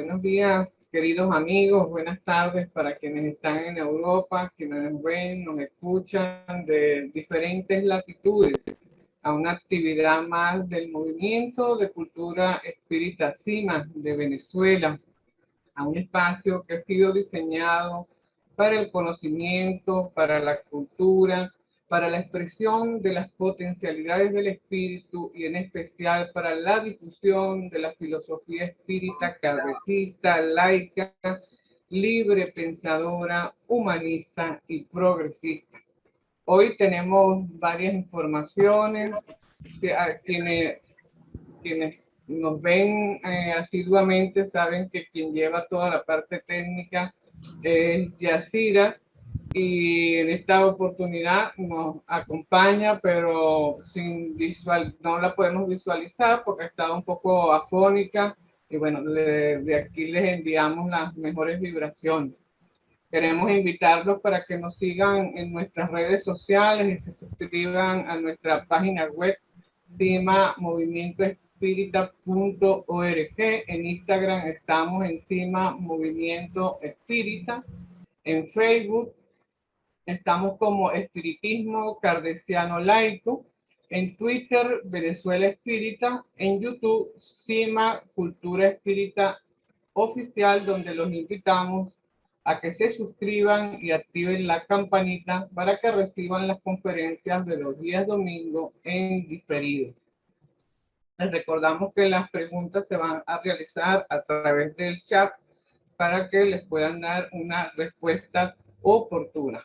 Buenos días, queridos amigos, buenas tardes para quienes están en Europa, quienes nos ven, nos escuchan de diferentes latitudes, a una actividad más del Movimiento de Cultura Espírita CIMA de Venezuela, a un espacio que ha sido diseñado para el conocimiento, para la cultura, para la expresión de las potencialidades del espíritu y en especial para la difusión de la filosofía espírita kardecista, laica, libre, pensadora, humanista y progresista. Hoy tenemos varias informaciones que a quienes nos ven asiduamente saben que quien lleva toda la parte técnica es Yacira, y en esta oportunidad nos acompaña, pero no la podemos visualizar porque está un poco afónica, y bueno, de aquí les enviamos las mejores vibraciones. Queremos invitarlos para que nos sigan en nuestras redes sociales y se suscriban a nuestra página web cimamovimientoespírita.org. En Instagram estamos en Cima Movimiento Espírita. En Facebook estamos como Espiritismo Kardeciano Laico. En Twitter, Venezuela Espírita. En YouTube, Cima Cultura Espírita Oficial, donde los invitamos a que se suscriban y activen la campanita para que reciban las conferencias de los días domingo en diferido. Les recordamos que las preguntas se van a realizar a través del chat para que les puedan dar una respuesta oportuna.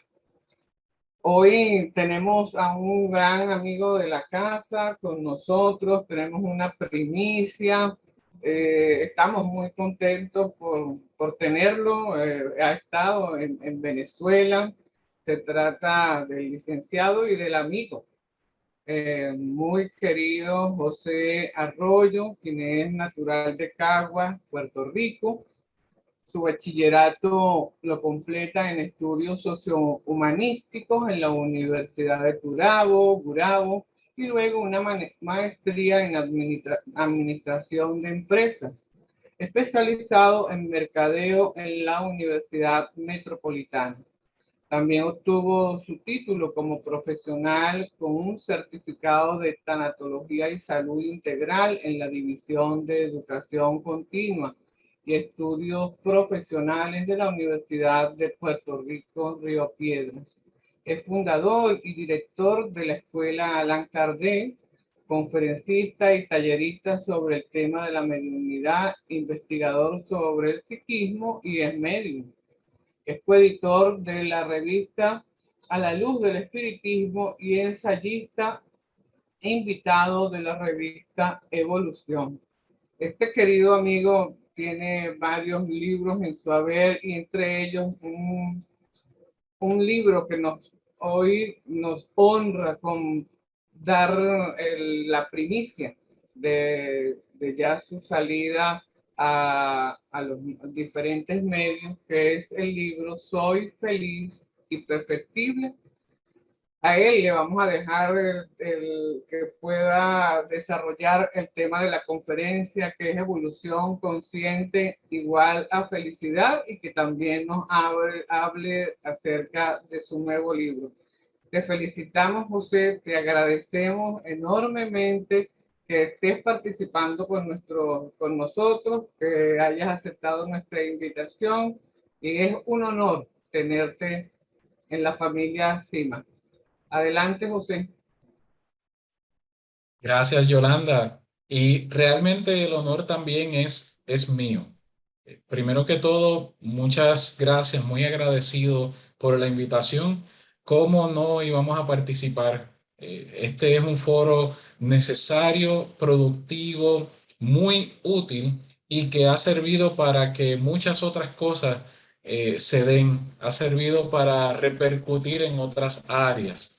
Hoy tenemos a un gran amigo de la casa con nosotros, tenemos una primicia, estamos muy contentos por tenerlo, ha estado en Venezuela. Se trata del licenciado y del amigo muy querido José Arroyo, quien es natural de Caguas, Puerto Rico. Su bachillerato lo completa en estudios sociohumanísticos en la Universidad de Gurabo, y luego una maestría en administración de empresas, especializado en mercadeo en la Universidad Metropolitana. También obtuvo su título como profesional con un certificado de tanatología y salud integral en la División de Educación Continua y Estudios Profesionales de la Universidad de Puerto Rico, Río Piedras. Es fundador y director de la Escuela Allan Kardec, conferencista y tallerista sobre el tema de la mediunidad, investigador sobre el psiquismo y es médium. Es coeditor de la revista A la Luz del Espiritismo y ensayista e invitado de la revista Evolución. Este querido amigo tiene varios libros en su haber, y entre ellos un libro que hoy nos honra con dar la primicia de ya su salida a los diferentes medios, que es el libro Soy Feliz y Perfectible. A él le vamos a dejar el que pueda desarrollar el tema de la conferencia, que es evolución consciente igual a felicidad, y que también nos hable acerca de su nuevo libro. Te felicitamos, José, te agradecemos enormemente que estés participando con nosotros, que hayas aceptado nuestra invitación, y es un honor tenerte en la familia CIMA. Adelante, José. Gracias, Yolanda. Y realmente el honor también es mío. Primero que todo, muchas gracias, muy agradecido por la invitación. ¿Cómo no íbamos a participar? Este es un foro necesario, productivo, muy útil y que ha servido para que muchas otras cosas se den, ha servido para repercutir en otras áreas.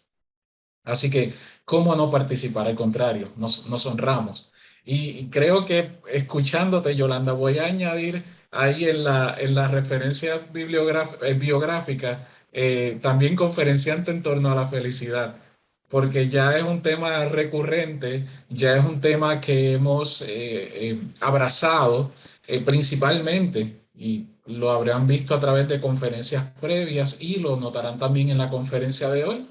Así que, ¿cómo no participar? Al contrario, nos honramos. Y creo que escuchándote, Yolanda, voy a añadir ahí en la referencia biográfica, también conferenciante en torno a la felicidad, porque ya es un tema recurrente, ya es un tema que hemos abrazado principalmente, y lo habrán visto a través de conferencias previas y lo notarán también en la conferencia de hoy,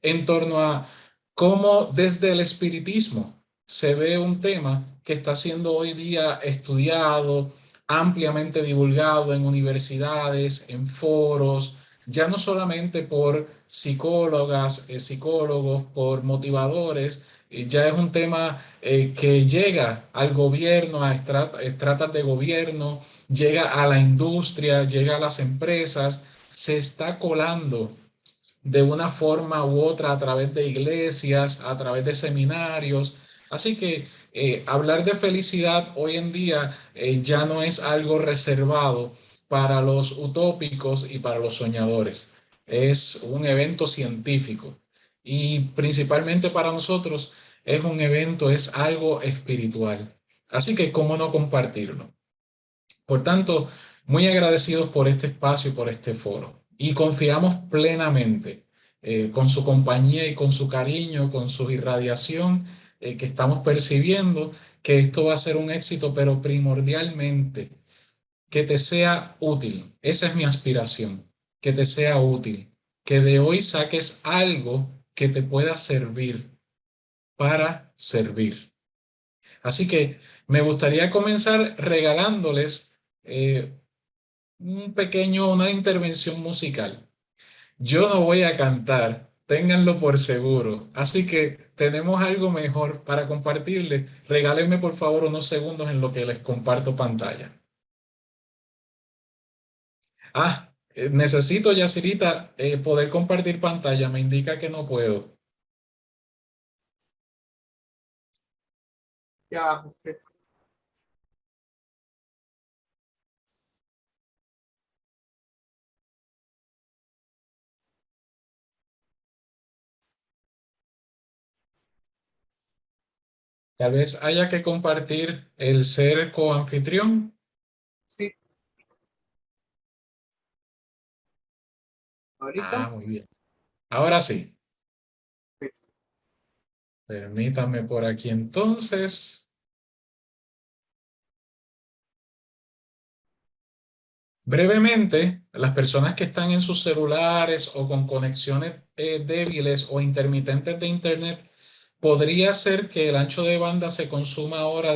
en torno a cómo desde el espiritismo se ve un tema que está siendo hoy día estudiado, ampliamente divulgado en universidades, en foros, ya no solamente por psicólogas, psicólogos, por motivadores, ya es un tema que llega al gobierno, a estratas de gobierno, llega a la industria, llega a las empresas, se está colando de una forma u otra a través de iglesias, a través de seminarios. Así que hablar de felicidad hoy en día ya no es algo reservado para los utópicos y para los soñadores. Es un evento científico y principalmente para nosotros es un evento, es algo espiritual. Así que, ¿cómo no compartirlo? Por tanto, muy agradecidos por este espacio y por este foro. Y confiamos plenamente con su compañía y con su cariño, con su irradiación que estamos percibiendo, que esto va a ser un éxito, pero primordialmente que te sea útil. Esa es mi aspiración, que te sea útil, que de hoy saques algo que te pueda servir para servir. Así que me gustaría comenzar regalándoles una intervención musical. Yo no voy a cantar, ténganlo por seguro. Así que tenemos algo mejor para compartirles. Regálenme por favor unos segundos en lo que les comparto pantalla. Necesito, Yacirita, poder compartir pantalla. Me indica que no puedo. Ya, José. Tal vez haya que compartir el ser coanfitrión. Sí, ahorita. Muy bien. Ahora sí. Sí. Permítame por aquí entonces. Brevemente, las personas que están en sus celulares o con conexiones débiles o intermitentes de Internet, podría ser que el ancho de banda se consuma ahora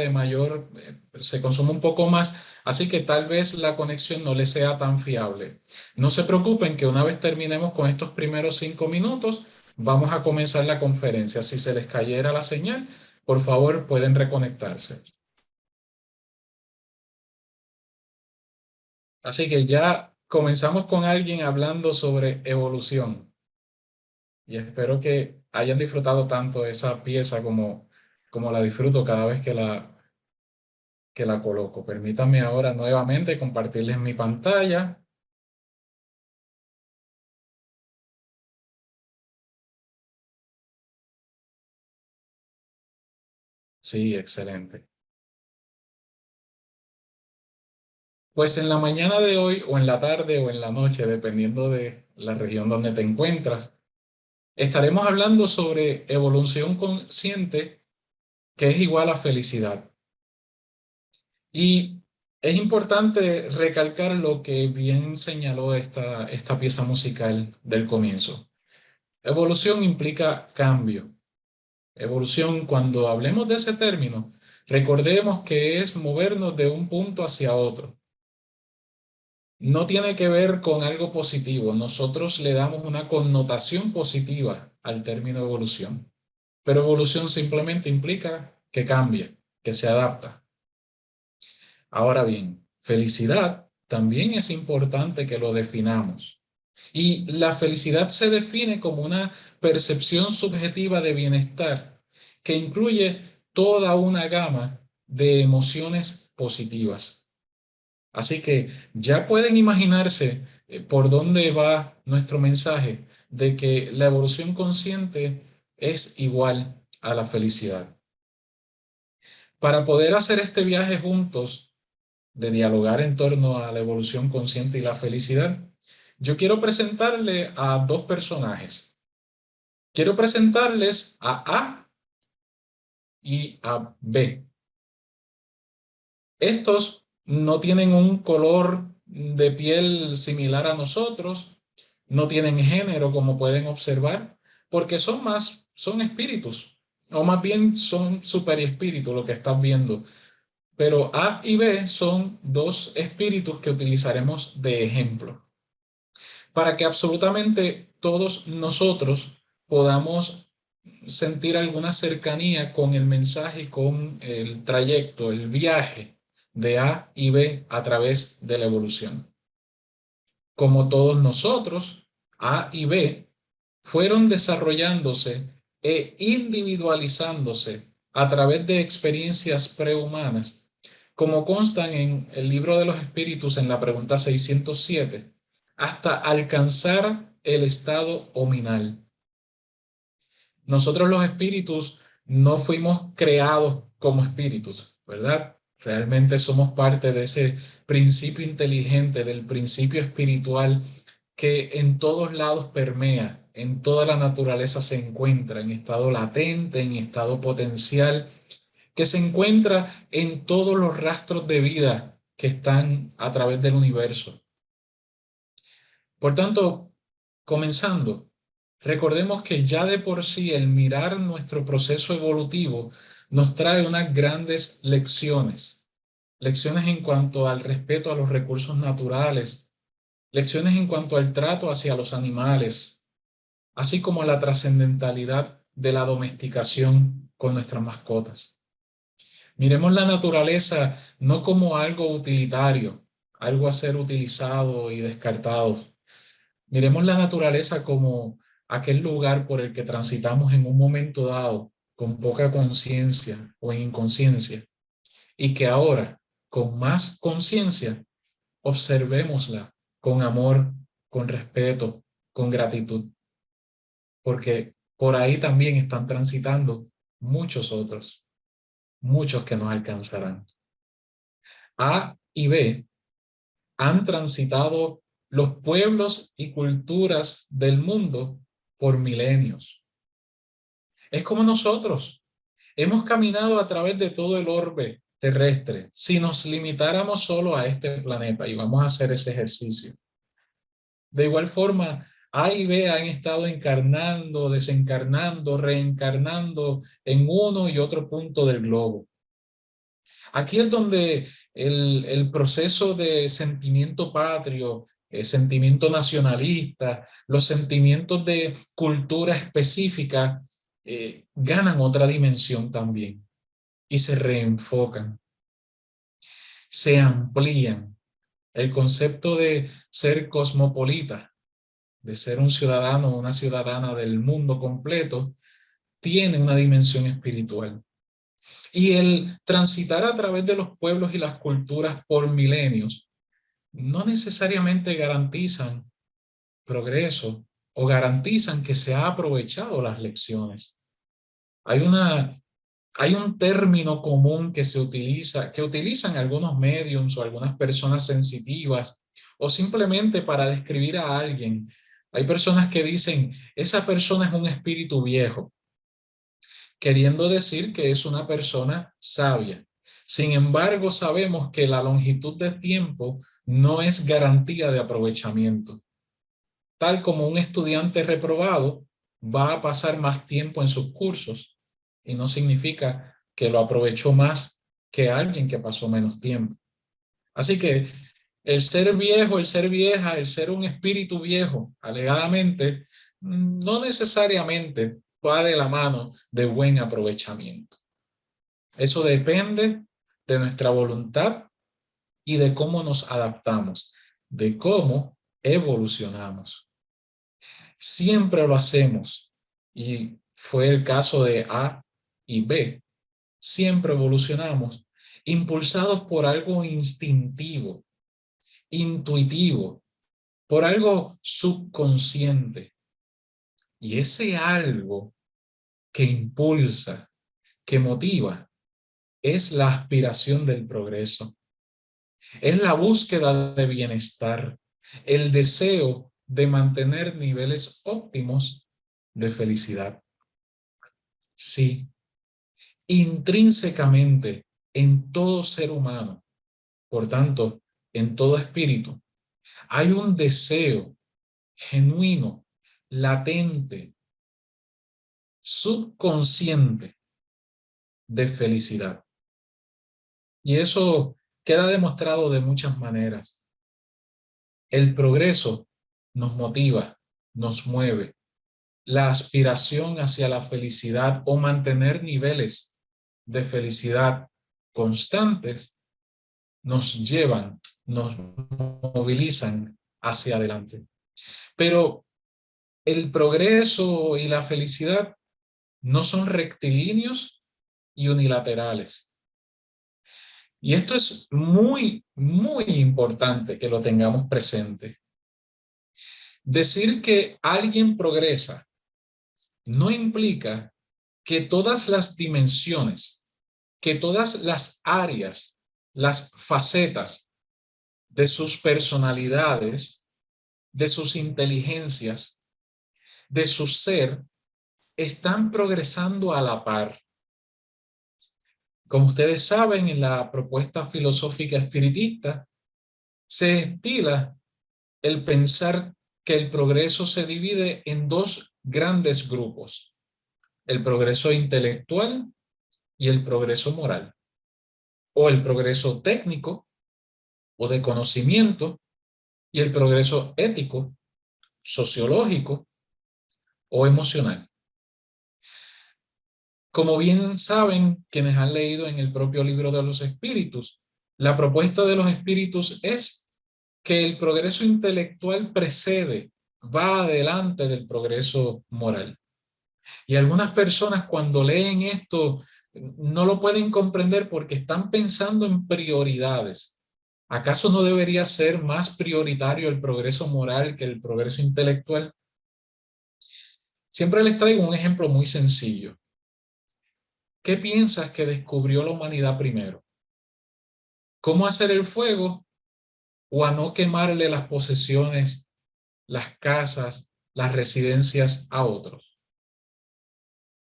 se consuma un poco más, así que tal vez la conexión no les sea tan fiable. No se preocupen que una vez terminemos con estos primeros 5 minutos, vamos a comenzar la conferencia. Si se les cayera la señal, por favor pueden reconectarse. Así que ya comenzamos con alguien hablando sobre evolución y espero que hayan disfrutado tanto esa pieza como la disfruto cada vez que la coloco. Permítanme ahora nuevamente compartirles mi pantalla. Sí, excelente. Pues en la mañana de hoy o en la tarde o en la noche, dependiendo de la región donde te encuentras, estaremos hablando sobre evolución consciente, que es igual a felicidad. Y es importante recalcar lo que bien señaló esta pieza musical del comienzo. Evolución implica cambio. Evolución, cuando hablemos de ese término, recordemos que es movernos de un punto hacia otro. No tiene que ver con algo positivo. Nosotros le damos una connotación positiva al término evolución. Pero evolución simplemente implica que cambia, que se adapta. Ahora bien, felicidad también es importante que lo definamos. Y la felicidad se define como una percepción subjetiva de bienestar que incluye toda una gama de emociones positivas. Así que ya pueden imaginarse por dónde va nuestro mensaje de que la evolución consciente es igual a la felicidad. Para poder hacer este viaje juntos, de dialogar en torno a la evolución consciente y la felicidad, yo quiero presentarle a dos personajes. Quiero presentarles a y a B. Estos no tienen un color de piel similar a nosotros, no tienen género, como pueden observar, porque son espíritus, o más bien son superespíritus lo que estás viendo. Pero A y B son dos espíritus que utilizaremos de ejemplo para que absolutamente todos nosotros podamos sentir alguna cercanía con el mensaje y con el trayecto, el viaje de A y B a través de la evolución. Como todos nosotros, A y B fueron desarrollándose e individualizándose a través de experiencias prehumanas, como constan en el libro de los espíritus en la pregunta 607, hasta alcanzar el estado hominal. Nosotros los espíritus no fuimos creados como espíritus, ¿verdad? Realmente somos parte de ese principio inteligente, del principio espiritual que en todos lados permea, en toda la naturaleza se encuentra, en estado latente, en estado potencial, que se encuentra en todos los rastros de vida que están a través del universo. Por tanto, comenzando, recordemos que ya de por sí el mirar nuestro proceso evolutivo nos trae unas grandes lecciones, lecciones en cuanto al respeto a los recursos naturales, lecciones en cuanto al trato hacia los animales, así como la trascendentalidad de la domesticación con nuestras mascotas. Miremos la naturaleza no como algo utilitario, algo a ser utilizado y descartado. Miremos la naturaleza como aquel lugar por el que transitamos en un momento dado con poca conciencia o en inconsciencia y que ahora, con más conciencia, observémosla con amor, con respeto, con gratitud, porque por ahí también están transitando muchos otros, muchos que nos alcanzarán. A y B han transitado los pueblos y culturas del mundo por milenios. Es como nosotros. Hemos caminado a través de todo el orbe terrestre. Si nos limitáramos solo a este planeta, y vamos a hacer ese ejercicio. De igual forma, A y B han estado encarnando, desencarnando, reencarnando en uno y otro punto del globo. Aquí es donde el proceso de sentimiento patrio, sentimiento nacionalista, los sentimientos de cultura específica ganan otra dimensión también y se reenfocan, se amplían. El concepto de ser cosmopolita, de ser un ciudadano o una ciudadana del mundo completo, tiene una dimensión espiritual. Y el transitar a través de los pueblos y las culturas por milenios no necesariamente garantizan progreso o garantizan que se ha aprovechado las lecciones. Hay hay un término común que se utiliza, que utilizan algunos mediums o algunas personas sensitivas o simplemente para describir a alguien. Hay personas que dicen, esa persona es un espíritu viejo, queriendo decir que es una persona sabia. Sin embargo, sabemos que la longitud de tiempo no es garantía de aprovechamiento. Tal como un estudiante reprobado va a pasar más tiempo en sus cursos y no significa que lo aprovechó más que alguien que pasó menos tiempo. Así que el ser viejo, el ser vieja, el ser un espíritu viejo, alegadamente, no necesariamente va de la mano de buen aprovechamiento. Eso depende de nuestra voluntad y de cómo nos adaptamos, de cómo evolucionamos. Siempre lo hacemos y fue el caso de A y B. Siempre evolucionamos impulsados por algo instintivo, intuitivo, por algo subconsciente. Y ese algo que impulsa, que motiva, es la aspiración del progreso. Es la búsqueda de bienestar, el deseo de mantener niveles óptimos de felicidad. Sí, intrínsecamente en todo ser humano por tanto, en todo espíritu, hay un deseo genuino, latente, subconsciente de felicidad. Y eso queda demostrado de muchas maneras. El progreso nos motiva, nos mueve. La aspiración hacia la felicidad o mantener niveles de felicidad constantes nos llevan, nos movilizan hacia adelante. Pero el progreso y la felicidad no son rectilíneos y unilaterales. Y esto es muy, muy importante que lo tengamos presente. Decir que alguien progresa no implica que todas las dimensiones, que todas las áreas, las facetas de sus personalidades, de sus inteligencias, de su ser, están progresando a la par. Como ustedes saben, en la propuesta filosófica espiritista se estila el pensar que el progreso se divide en dos grandes grupos: el progreso intelectual y el progreso moral, o el progreso técnico o de conocimiento y el progreso ético, sociológico o emocional. Como bien saben quienes han leído en el propio libro de los espíritus, la propuesta de los espíritus es que el progreso intelectual precede, va adelante del progreso moral. Y algunas personas cuando leen esto no lo pueden comprender porque están pensando en prioridades. ¿Acaso no debería ser más prioritario el progreso moral que el progreso intelectual? Siempre les traigo un ejemplo muy sencillo. ¿Qué piensas que descubrió la humanidad primero? ¿Cómo hacer el fuego o a no quemarle las posesiones, las casas, las residencias a otros?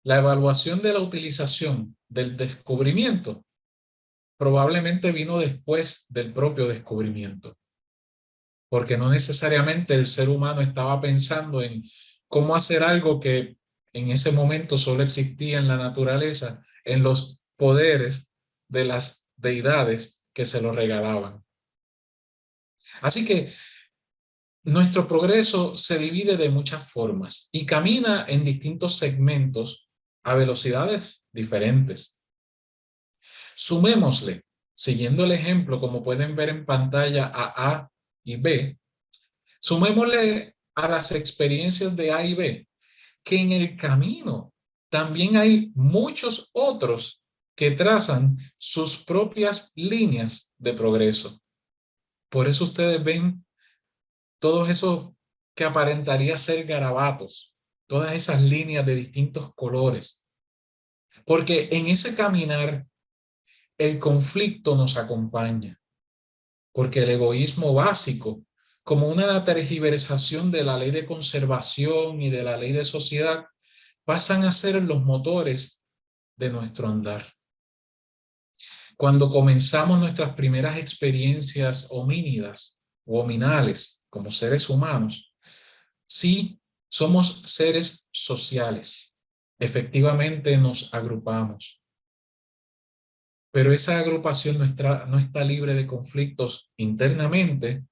La evaluación de la utilización del descubrimiento probablemente vino después del propio descubrimiento, porque no necesariamente el ser humano estaba pensando en cómo hacer algo que en ese momento solo existía en la naturaleza, en los poderes de las deidades que se lo regalaban. Así que nuestro progreso se divide de muchas formas y camina en distintos segmentos a velocidades diferentes. Sumémosle, siguiendo el ejemplo, como pueden ver en pantalla, a y B, sumémosle a las experiencias de A y B, que en el camino también hay muchos otros que trazan sus propias líneas de progreso. Por eso ustedes ven todos esos que aparentaría ser garabatos, todas esas líneas de distintos colores, porque en ese caminar el conflicto nos acompaña, porque el egoísmo básico, como una tergiversación de la ley de conservación y de la ley de sociedad, pasan a ser los motores de nuestro andar. Cuando comenzamos nuestras primeras experiencias homínidas o hominales como seres humanos, sí somos seres sociales. Efectivamente nos agrupamos, pero esa agrupación no está libre de conflictos internamente,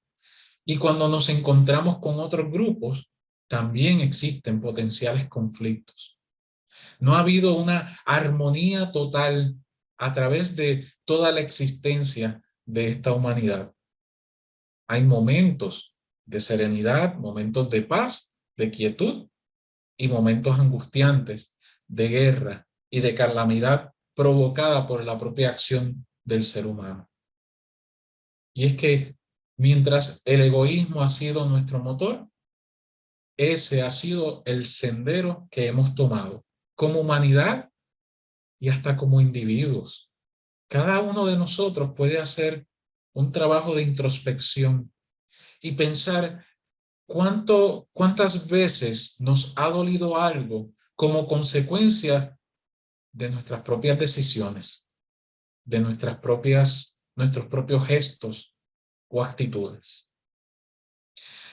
y cuando nos encontramos con otros grupos, también existen potenciales conflictos. No ha habido una armonía total a través de toda la existencia de esta humanidad. Hay momentos de serenidad, momentos de paz, de quietud y momentos angustiantes de guerra y de calamidad provocada por la propia acción del ser humano. Y es que mientras el egoísmo ha sido nuestro motor, ese ha sido el sendero que hemos tomado como humanidad y hasta como individuos. Cada uno de nosotros puede hacer un trabajo de introspección y pensar cuántas veces nos ha dolido algo como consecuencia de nuestras propias decisiones, de nuestras propias nuestros propios gestos o actitudes.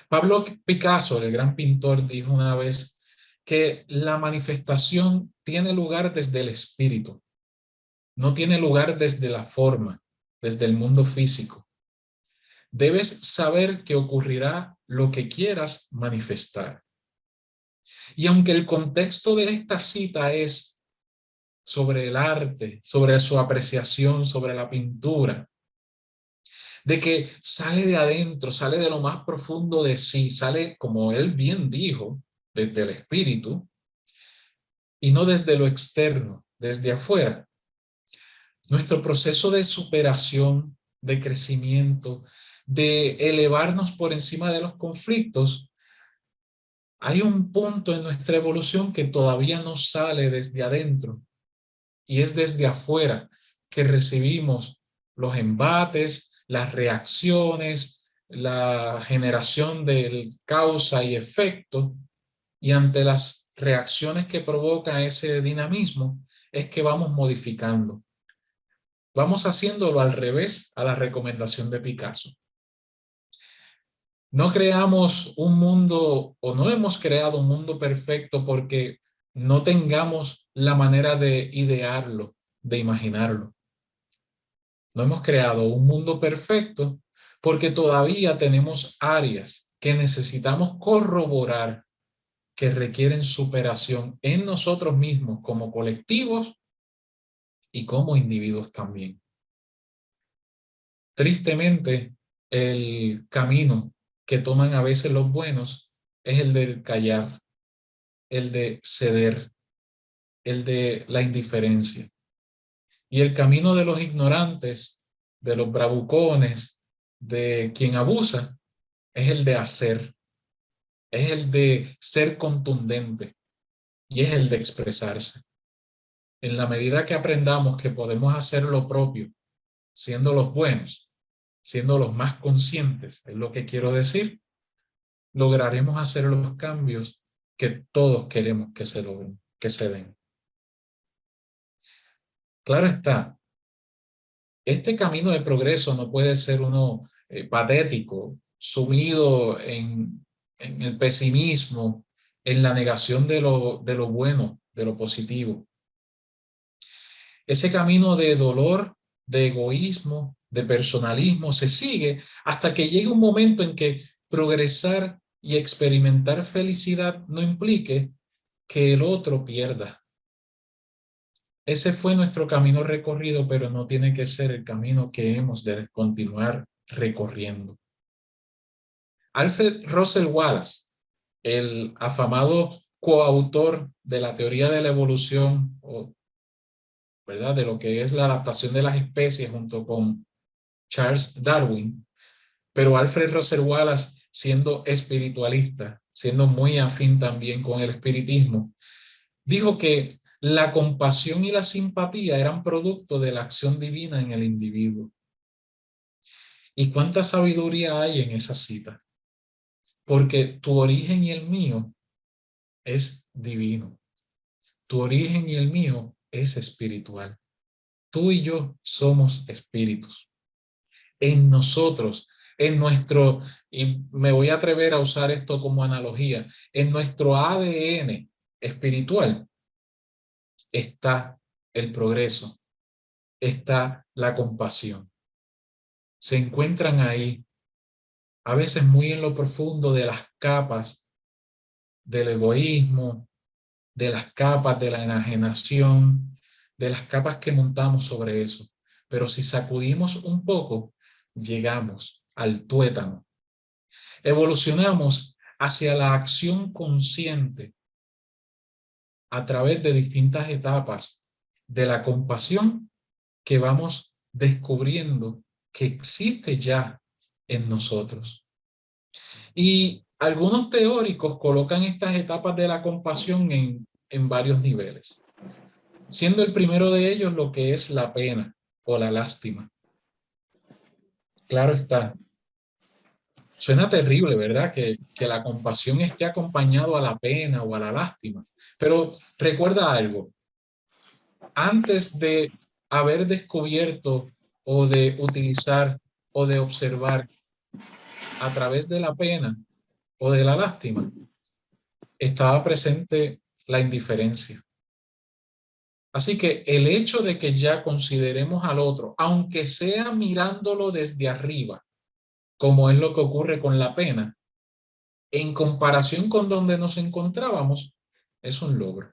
Pablo Picasso, el gran pintor, dijo una vez que la manifestación tiene lugar desde el espíritu, no tiene lugar desde la forma, desde el mundo físico. Debes saber que ocurrirá lo que quieras manifestar. Y aunque el contexto de esta cita es sobre el arte, sobre su apreciación, sobre la pintura, de que sale de adentro, sale de lo más profundo de sí, sale, como él bien dijo, desde el espíritu y no desde lo externo, desde afuera. Nuestro proceso de superación, de crecimiento, de elevarnos por encima de los conflictos, hay un punto en nuestra evolución que todavía no sale desde adentro y es desde afuera que recibimos los embates, las reacciones, la generación del causa y efecto, y ante las reacciones que provoca ese dinamismo es que vamos modificando. Vamos haciéndolo al revés a la recomendación de Picasso. No creamos un mundo o no hemos creado un mundo perfecto porque no tengamos la manera de idearlo, de imaginarlo. No hemos creado un mundo perfecto porque todavía tenemos áreas que necesitamos corroborar, que requieren superación en nosotros mismos como colectivos y como individuos también. Tristemente, el camino que toman a veces los buenos es el del callar, el de ceder, el de la indiferencia. Y el camino de los ignorantes, de los bravucones, de quien abusa, es el de hacer, es el de ser contundente y es el de expresarse. En la medida que aprendamos que podemos hacer lo propio, siendo los buenos, siendo los más conscientes, es lo que quiero decir, lograremos hacer los cambios que todos queremos que se logren, que se den. Claro está, este camino de progreso no puede ser uno patético, sumido en el pesimismo, en la negación de lo bueno, de lo positivo. Ese camino de dolor, de egoísmo, de personalismo se sigue hasta que llegue un momento en que progresar y experimentar felicidad no implique que el otro pierda. Ese fue nuestro camino recorrido, pero no tiene que ser el camino que hemos de continuar recorriendo. Alfred Russel Wallace, el afamado coautor de la teoría de la evolución, ¿verdad?, de lo que es la adaptación de las especies junto con Charles Darwin, pero Alfred Russel Wallace, siendo espiritualista, siendo muy afín también con el espiritismo, dijo que la compasión y la simpatía eran producto de la acción divina en el individuo. ¿Y cuánta sabiduría hay en esa cita? Porque tu origen y el mío es divino. Tu origen y el mío es espiritual. Tú y yo somos espíritus. En nosotros, en nuestro, y me voy a atrever a usar esto como analogía, en nuestro ADN espiritual está el progreso, está la compasión. Se encuentran ahí, a veces muy en lo profundo de las capas del egoísmo, de las capas de la enajenación, de las capas que montamos sobre eso. Pero si sacudimos un poco, llegamos al tuétano. Evolucionamos hacia la acción consciente a través de distintas etapas de la compasión que vamos descubriendo que existe ya en nosotros. Y algunos teóricos colocan estas etapas de la compasión en varios niveles, siendo el primero de ellos lo que es la pena o la lástima. Claro está, suena terrible, ¿verdad? Que la compasión esté acompañado a la pena o a la lástima. Pero recuerda algo, antes de haber descubierto o de utilizar o de observar a través de la pena o de la lástima, estaba presente la indiferencia. Así que el hecho de que ya consideremos al otro, aunque sea mirándolo desde arriba, como es lo que ocurre con la pena, en comparación con donde nos encontrábamos, es un logro.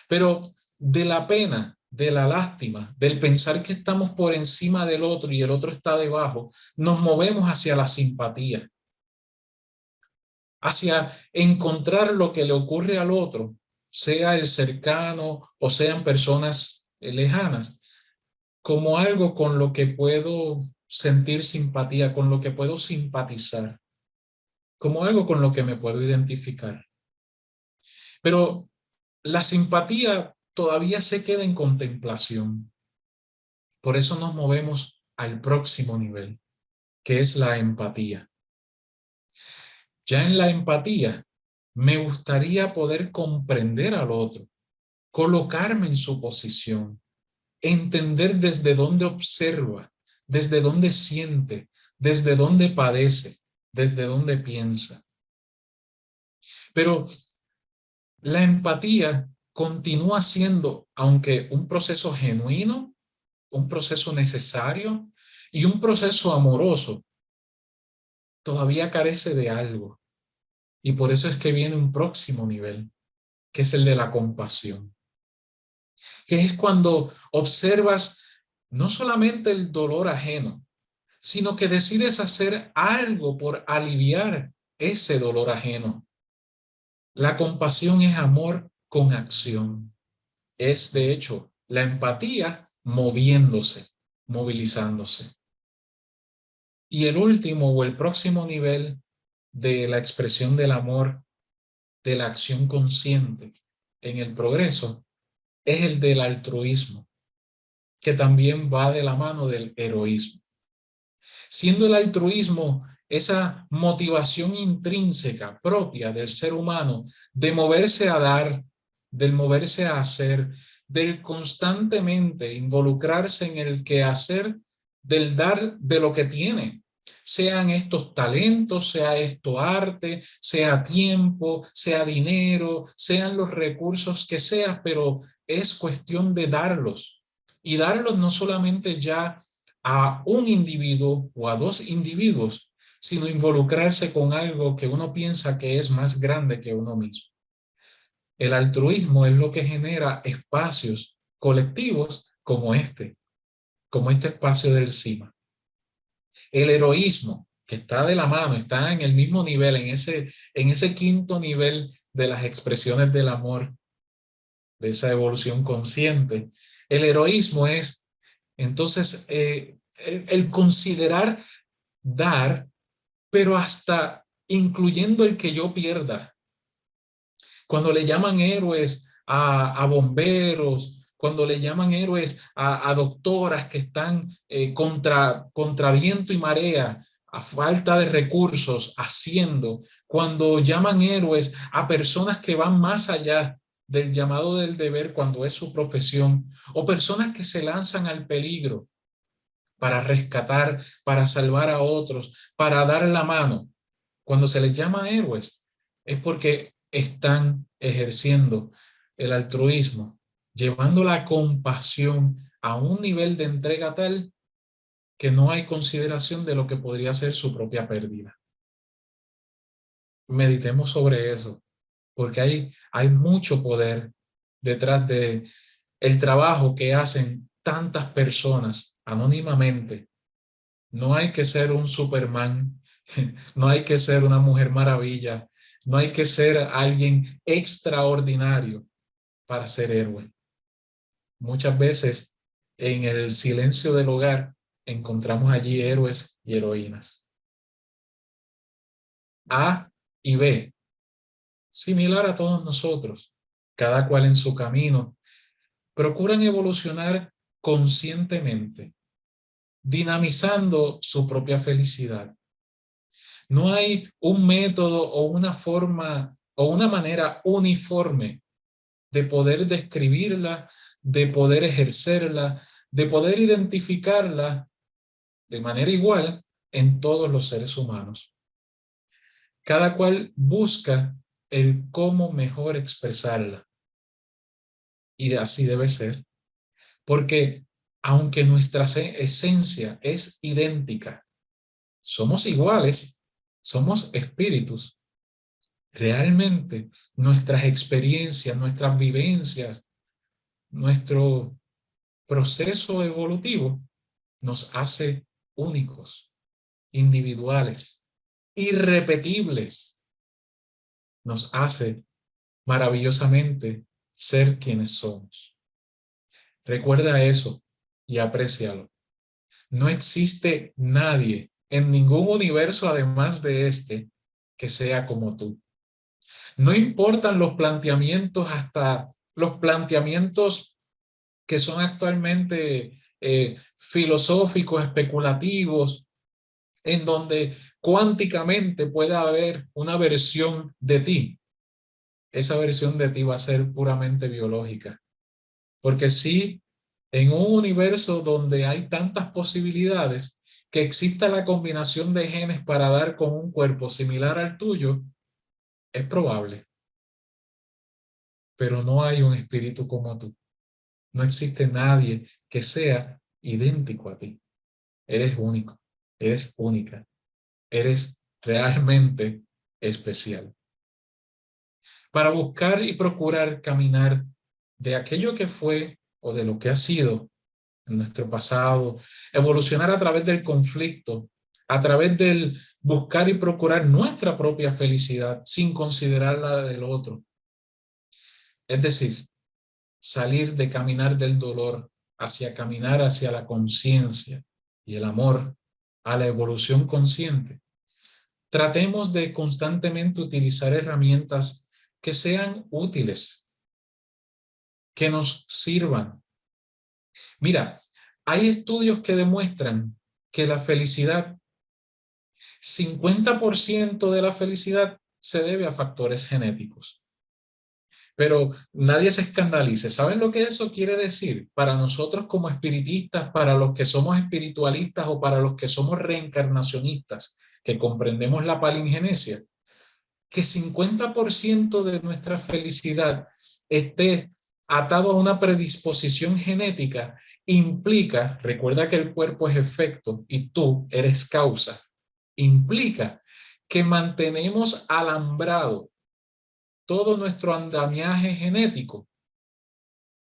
Pero de la pena, de la lástima, del pensar que estamos por encima del otro y el otro está debajo, nos movemos hacia la simpatía, hacia encontrar lo que le ocurre al otro, sea el cercano o sean personas lejanas, como algo con lo que puedo sentir simpatía, con lo que puedo simpatizar, como algo con lo que me puedo identificar. Pero la simpatía todavía se queda en contemplación. Por eso nos movemos al próximo nivel, que es la empatía. Ya en la empatía, me gustaría poder comprender al otro, colocarme en su posición, entender desde dónde observa, desde dónde siente, desde dónde padece, desde dónde piensa. Pero la empatía continúa siendo, aunque un proceso genuino, un proceso necesario y un proceso amoroso, todavía carece de algo. Y por eso es que viene un próximo nivel, que es el de la compasión, que es cuando observas no solamente el dolor ajeno, sino que decides hacer algo por aliviar ese dolor ajeno. La compasión es amor con acción. Es, de hecho, la empatía moviéndose, movilizándose. Y el último o el próximo nivel de la expresión del amor, de la acción consciente en el progreso, es el del altruismo, que también va de la mano del heroísmo. Siendo el altruismo esa motivación intrínseca propia del ser humano de moverse a dar, del moverse a hacer, del constantemente involucrarse en el quehacer, del dar de lo que tiene, sean estos talentos, sea esto arte, sea tiempo, sea dinero, sean los recursos que sea, pero es cuestión de darlos. Y darlos no solamente ya a un individuo o a dos individuos, sino involucrarse con algo que uno piensa que es más grande que uno mismo. El altruismo es lo que genera espacios colectivos como este espacio del CIMA. El heroísmo, que está de la mano, está en el mismo nivel, en ese quinto nivel de las expresiones del amor, de esa evolución consciente. El heroísmo es, entonces, el considerar dar, pero hasta incluyendo el que yo pierda. Cuando le llaman héroes a bomberos, cuando le llaman héroes a doctoras que están contra viento y marea, a falta de recursos, haciendo, cuando llaman héroes a personas que van más allá del llamado del deber cuando es su profesión, o personas que se lanzan al peligro para rescatar, para salvar a otros, para dar la mano. Cuando se les llama héroes, es porque están ejerciendo el altruismo, llevando la compasión a un nivel de entrega tal que no hay consideración de lo que podría ser su propia pérdida. Meditemos sobre eso, porque hay mucho poder detrás de el trabajo que hacen tantas personas anónimamente. No hay que ser un Superman, no hay que ser una Mujer Maravilla, no hay que ser alguien extraordinario para ser héroe. Muchas veces en el silencio del hogar encontramos allí héroes y heroínas. A y B, similar a todos nosotros, cada cual en su camino, procuran evolucionar conscientemente, dinamizando su propia felicidad. No hay un método o una forma o una manera uniforme de poder describirla, de poder ejercerla, de poder identificarla de manera igual en todos los seres humanos. Cada cual busca el cómo mejor expresarla. Y así debe ser, porque aunque nuestra esencia es idéntica, somos iguales, somos espíritus. Realmente nuestras experiencias, nuestras vivencias, nuestro proceso evolutivo nos hace únicos, individuales, irrepetibles, nos hace maravillosamente ser quienes somos. Recuerda eso y aprécialo. No existe nadie en ningún universo además de este que sea como tú. No importan los planteamientos, hasta los planteamientos que son actualmente filosóficos, especulativos, en donde cuánticamente puede haber una versión de ti. Esa versión de ti va a ser puramente biológica. Porque sí, en un universo donde hay tantas posibilidades, que exista la combinación de genes para dar con un cuerpo similar al tuyo, es probable. Pero no hay un espíritu como tú. No existe nadie que sea idéntico a ti. Eres único, eres única, eres realmente especial. Para buscar y procurar caminar de aquello que fue o de lo que ha sido en nuestro pasado, evolucionar a través del conflicto, a través del buscar y procurar nuestra propia felicidad sin considerar la del otro. Es decir, salir de caminar del dolor hacia caminar hacia la conciencia y el amor, a la evolución consciente. Tratemos de constantemente utilizar herramientas que sean útiles, que nos sirvan. Mira, hay estudios que demuestran que la felicidad, 50% de la felicidad se debe a factores genéticos. Pero nadie se escandalice. ¿Saben lo que eso quiere decir? Para nosotros como espiritistas, para los que somos espiritualistas o para los que somos reencarnacionistas, que comprendemos la palingenesia, que 50% de nuestra felicidad esté atado a una predisposición genética, implica, recuerda que el cuerpo es efecto y tú eres causa, implica que mantenemos alambrado todo nuestro andamiaje genético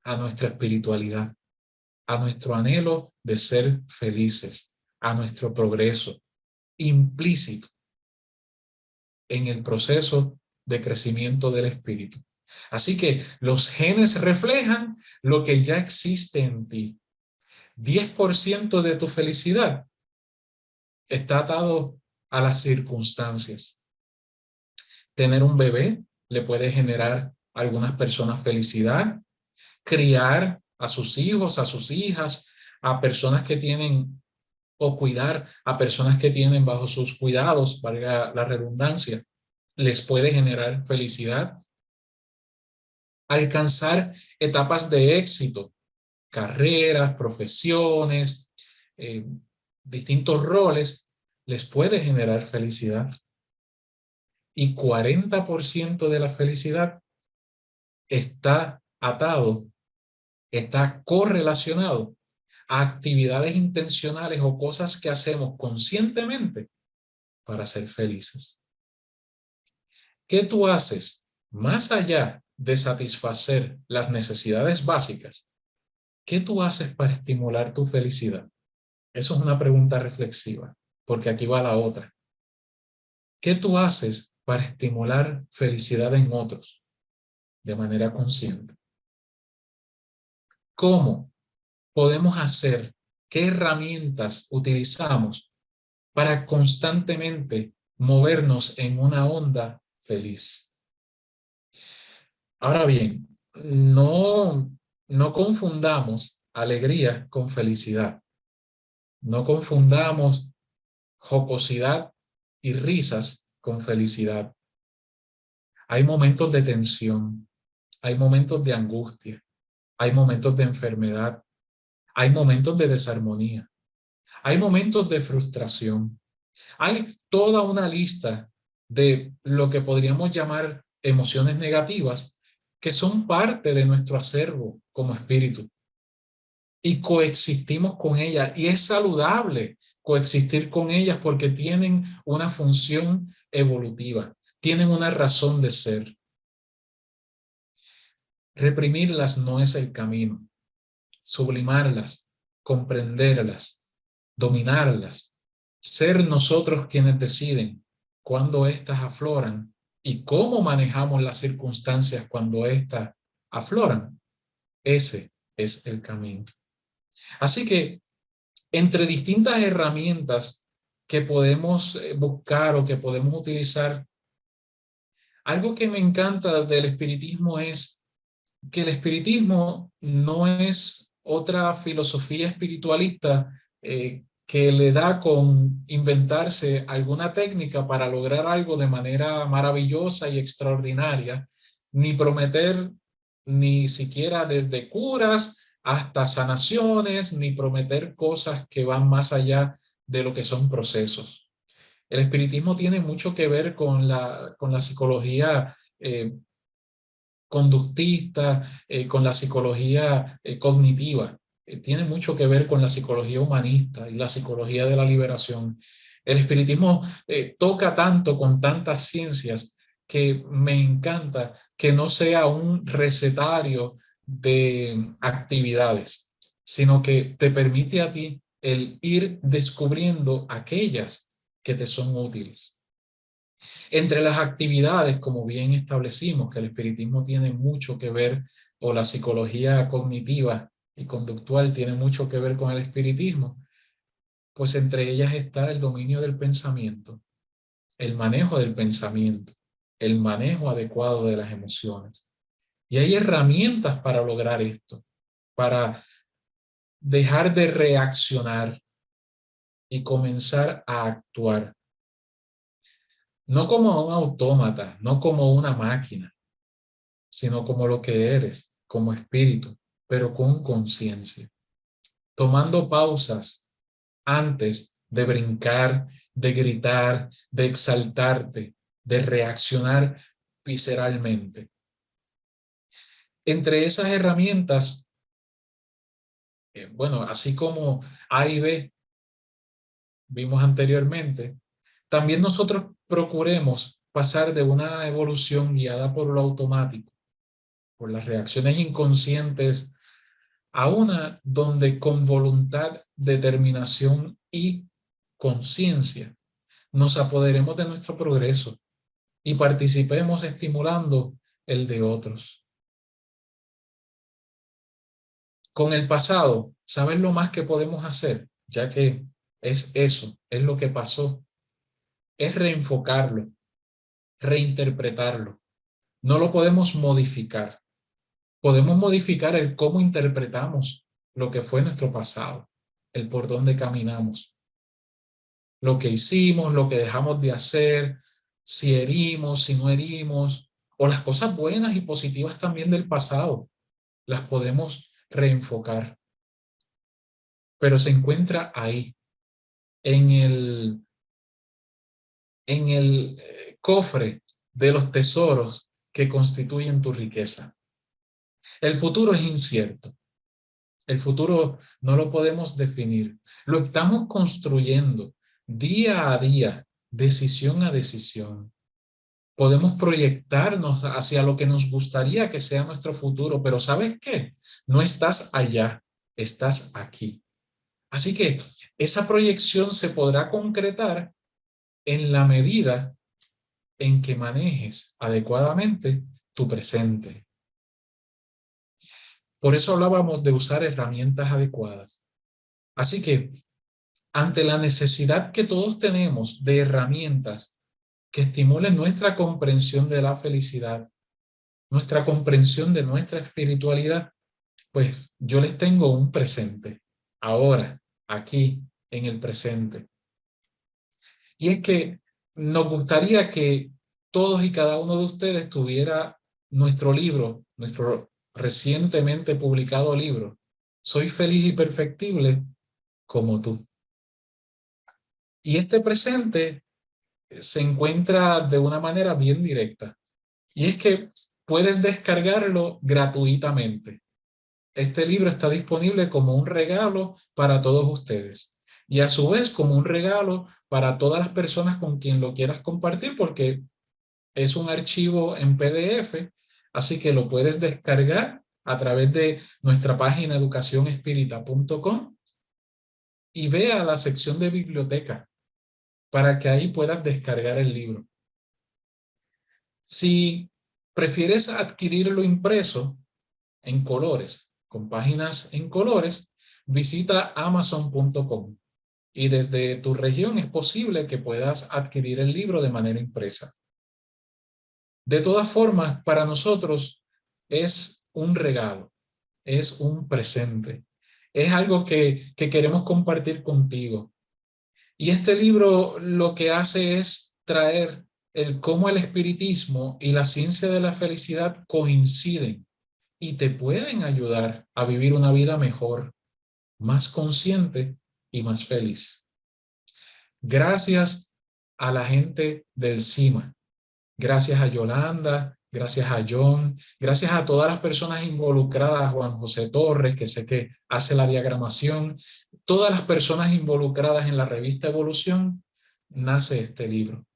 a nuestra espiritualidad, a nuestro anhelo de ser felices, a nuestro progreso implícito en el proceso de crecimiento del espíritu. Así que los genes reflejan lo que ya existe en ti. 10% de tu felicidad está atado a las circunstancias. Tener un bebé le puede generar a algunas personas felicidad. Criar a sus hijos, a sus hijas, a personas que tienen, o cuidar a personas que tienen bajo sus cuidados, valga la redundancia, les puede generar felicidad. Alcanzar etapas de éxito, carreras, profesiones, eh, distintos roles, les puede generar felicidad. Y 40% de la felicidad está atado, está correlacionado a actividades intencionales o cosas que hacemos conscientemente para ser felices. ¿Qué tú haces más allá de satisfacer las necesidades básicas? ¿Qué tú haces para estimular tu felicidad? Eso es una pregunta reflexiva, porque aquí va la otra. ¿Qué tú haces para estimular felicidad en otros de manera consciente? ¿Cómo podemos hacer? ¿Qué herramientas utilizamos para constantemente movernos en una onda feliz? Ahora bien, no confundamos alegría con felicidad. No confundamos jocosidad y risas con felicidad. Hay momentos de tensión, hay momentos de angustia, hay momentos de enfermedad, hay momentos de desarmonía. Hay momentos de frustración. Hay toda una lista de lo que podríamos llamar emociones negativas que son parte de nuestro acervo como espíritu y coexistimos con ellas y es saludable coexistir con ellas porque tienen una función evolutiva, tienen una razón de ser. Reprimirlas no es el camino, sublimarlas, comprenderlas, dominarlas, ser nosotros quienes deciden cuándo éstas afloran y cómo manejamos las circunstancias cuando éstas afloran. Ese es el camino. Así que entre distintas herramientas que podemos buscar o que podemos utilizar, algo que me encanta del espiritismo es que el espiritismo no es otra filosofía espiritualista que le da con inventarse alguna técnica para lograr algo de manera maravillosa y extraordinaria, ni prometer ni siquiera desde curas hasta sanaciones, ni prometer cosas que van más allá de lo que son procesos. El espiritismo tiene mucho que ver con la psicología conductista, con la psicología cognitiva. Tiene mucho que ver con la psicología humanista y la psicología de la liberación. El espiritismo toca tanto con tantas ciencias que me encanta que no sea un recetario de actividades, sino que te permite a ti el ir descubriendo aquellas que te son útiles. Entre las actividades, como bien establecimos, que el espiritismo tiene mucho que ver, o la psicología cognitiva y conductual tiene mucho que ver con el espiritismo, pues entre ellas está el dominio del pensamiento, el manejo del pensamiento, el manejo adecuado de las emociones. Y hay herramientas para lograr esto, para dejar de reaccionar y comenzar a actuar. No como un autómata, no como una máquina, sino como lo que eres, como espíritu, pero con conciencia, tomando pausas antes de brincar, de gritar, de exaltarte, de reaccionar visceralmente. Entre esas herramientas, bueno, así como A y B vimos anteriormente, también nosotros procuremos pasar de una evolución guiada por lo automático, por las reacciones inconscientes, a una donde con voluntad, determinación y conciencia nos apoderemos de nuestro progreso y participemos estimulando el de otros. Con el pasado, ¿sabes lo más que podemos hacer? Ya que es eso, es lo que pasó, es reenfocarlo, reinterpretarlo. No lo podemos modificar. Podemos modificar el cómo interpretamos lo que fue nuestro pasado, el por dónde caminamos, lo que hicimos, lo que dejamos de hacer, si herimos, si no herimos, o las cosas buenas y positivas también del pasado, las podemos reenfocar. Pero se encuentra ahí, en el cofre de los tesoros que constituyen tu riqueza. El futuro es incierto. El futuro no lo podemos definir. Lo estamos construyendo día a día, decisión a decisión. Podemos proyectarnos hacia lo que nos gustaría que sea nuestro futuro, pero ¿sabes qué? No estás allá, estás aquí. Así que esa proyección se podrá concretar en la medida en que manejes adecuadamente tu presente. Por eso hablábamos de usar herramientas adecuadas. Así que ante la necesidad que todos tenemos de herramientas que estimulen nuestra comprensión de la felicidad, nuestra comprensión de nuestra espiritualidad, pues yo les tengo un presente, ahora, aquí, en el presente. Y es que nos gustaría que todos y cada uno de ustedes tuviera nuestro libro, nuestro recientemente publicado libro, Soy feliz y perfectible como tú. Y este presente se encuentra de una manera bien directa. Y es que puedes descargarlo gratuitamente. Este libro está disponible como un regalo para todos ustedes. Y a su vez como un regalo para todas las personas con quien lo quieras compartir, porque es un archivo en PDF, así que lo puedes descargar a través de nuestra página educacionespírita.com y ve a la sección de biblioteca para que ahí puedas descargar el libro. Si prefieres adquirirlo impreso en colores, con páginas en colores, visita amazon.com y desde tu región es posible que puedas adquirir el libro de manera impresa. De todas formas, para nosotros es un regalo, es un presente, es algo que queremos compartir contigo. Y este libro lo que hace es traer el cómo el espiritismo y la ciencia de la felicidad coinciden y te pueden ayudar a vivir una vida mejor, más consciente y más feliz. Gracias a la gente del CIMA, gracias a Yolanda, gracias a John, gracias a todas las personas involucradas, Juan José Torres, que sé que hace la diagramación, todas las personas involucradas en la revista Evolución, nace este libro,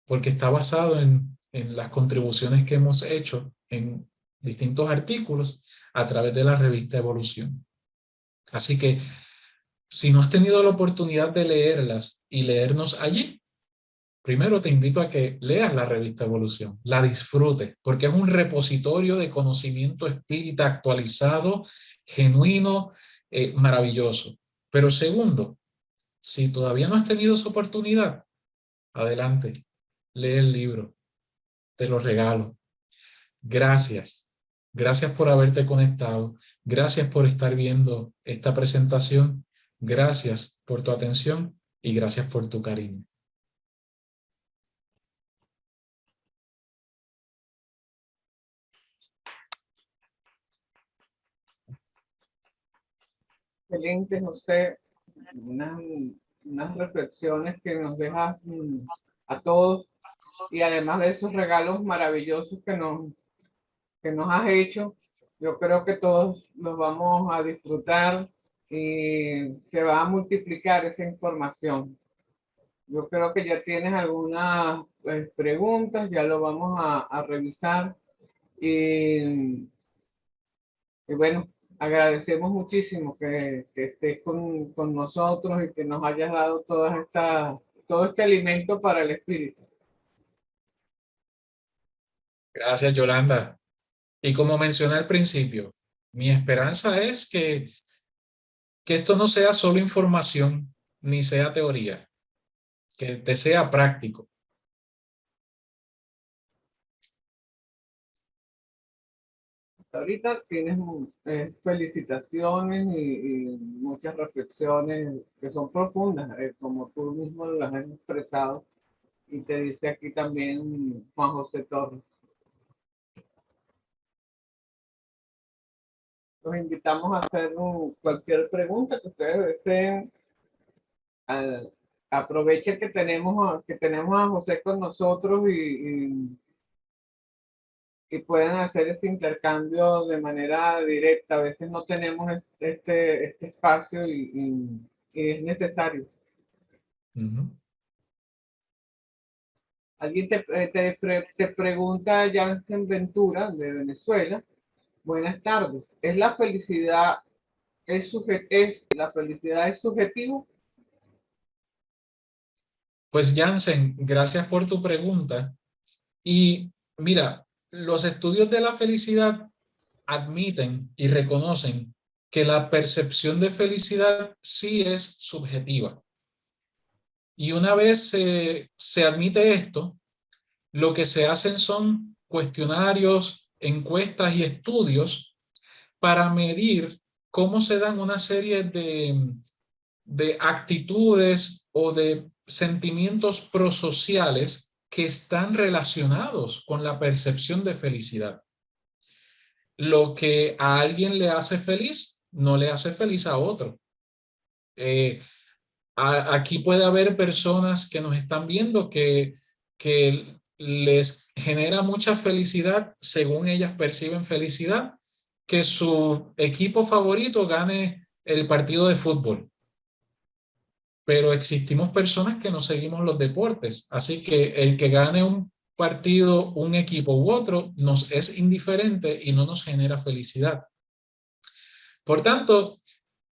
porque está basado en las contribuciones que hemos hecho en distintos artículos a través de la revista Evolución. Así que si no has tenido la oportunidad de leerlas y leernos allí, primero te invito a que leas la revista Evolución, la disfrutes, porque es un repositorio de conocimiento espírita actualizado, genuino, maravilloso. Pero segundo, si todavía no has tenido esa oportunidad, adelante, lee el libro, te lo regalo. Gracias. Gracias por haberte conectado. Gracias por estar viendo esta presentación. Gracias por tu atención y gracias por tu cariño. Excelente, José. Unas, unas reflexiones que nos dejas a todos y además de esos regalos maravillosos que nos has hecho, yo creo que todos los vamos a disfrutar y se va a multiplicar esa información. Yo creo que ya tienes algunas preguntas, ya lo vamos a revisar y bueno, agradecemos muchísimo que estés con nosotros y que nos hayas dado todo este alimento para el espíritu. Gracias, Yolanda. Y como mencioné al principio, mi esperanza es que esto no sea solo información ni sea teoría, que te sea práctico. Ahorita tienes felicitaciones y muchas reflexiones que son profundas, como tú mismo las has expresado, y te dice aquí también Juan José Torres. Los invitamos a hacer cualquier pregunta que ustedes deseen. Ah, aprovechen que tenemos a José con nosotros y pueden hacer ese intercambio de manera directa. A veces no tenemos este espacio y es necesario. Uh-huh. Alguien te pregunta, Jansen Ventura, de Venezuela. Buenas tardes. La felicidad es subjetivo? Pues Jansen, gracias por tu pregunta. Y mira, los estudios de la felicidad admiten y reconocen que la percepción de felicidad sí es subjetiva. Y una vez se admite esto, lo que se hacen son cuestionarios, encuestas y estudios para medir cómo se dan una serie de actitudes o de sentimientos prosociales que están relacionados con la percepción de felicidad. Lo que a alguien le hace feliz, no le hace feliz a otro. Aquí puede haber personas que nos están viendo que les genera mucha felicidad, según ellas perciben felicidad, que su equipo favorito gane el partido de fútbol. Pero existimos personas que no seguimos los deportes, así que el que gane un partido, un equipo u otro, nos es indiferente y no nos genera felicidad. Por tanto,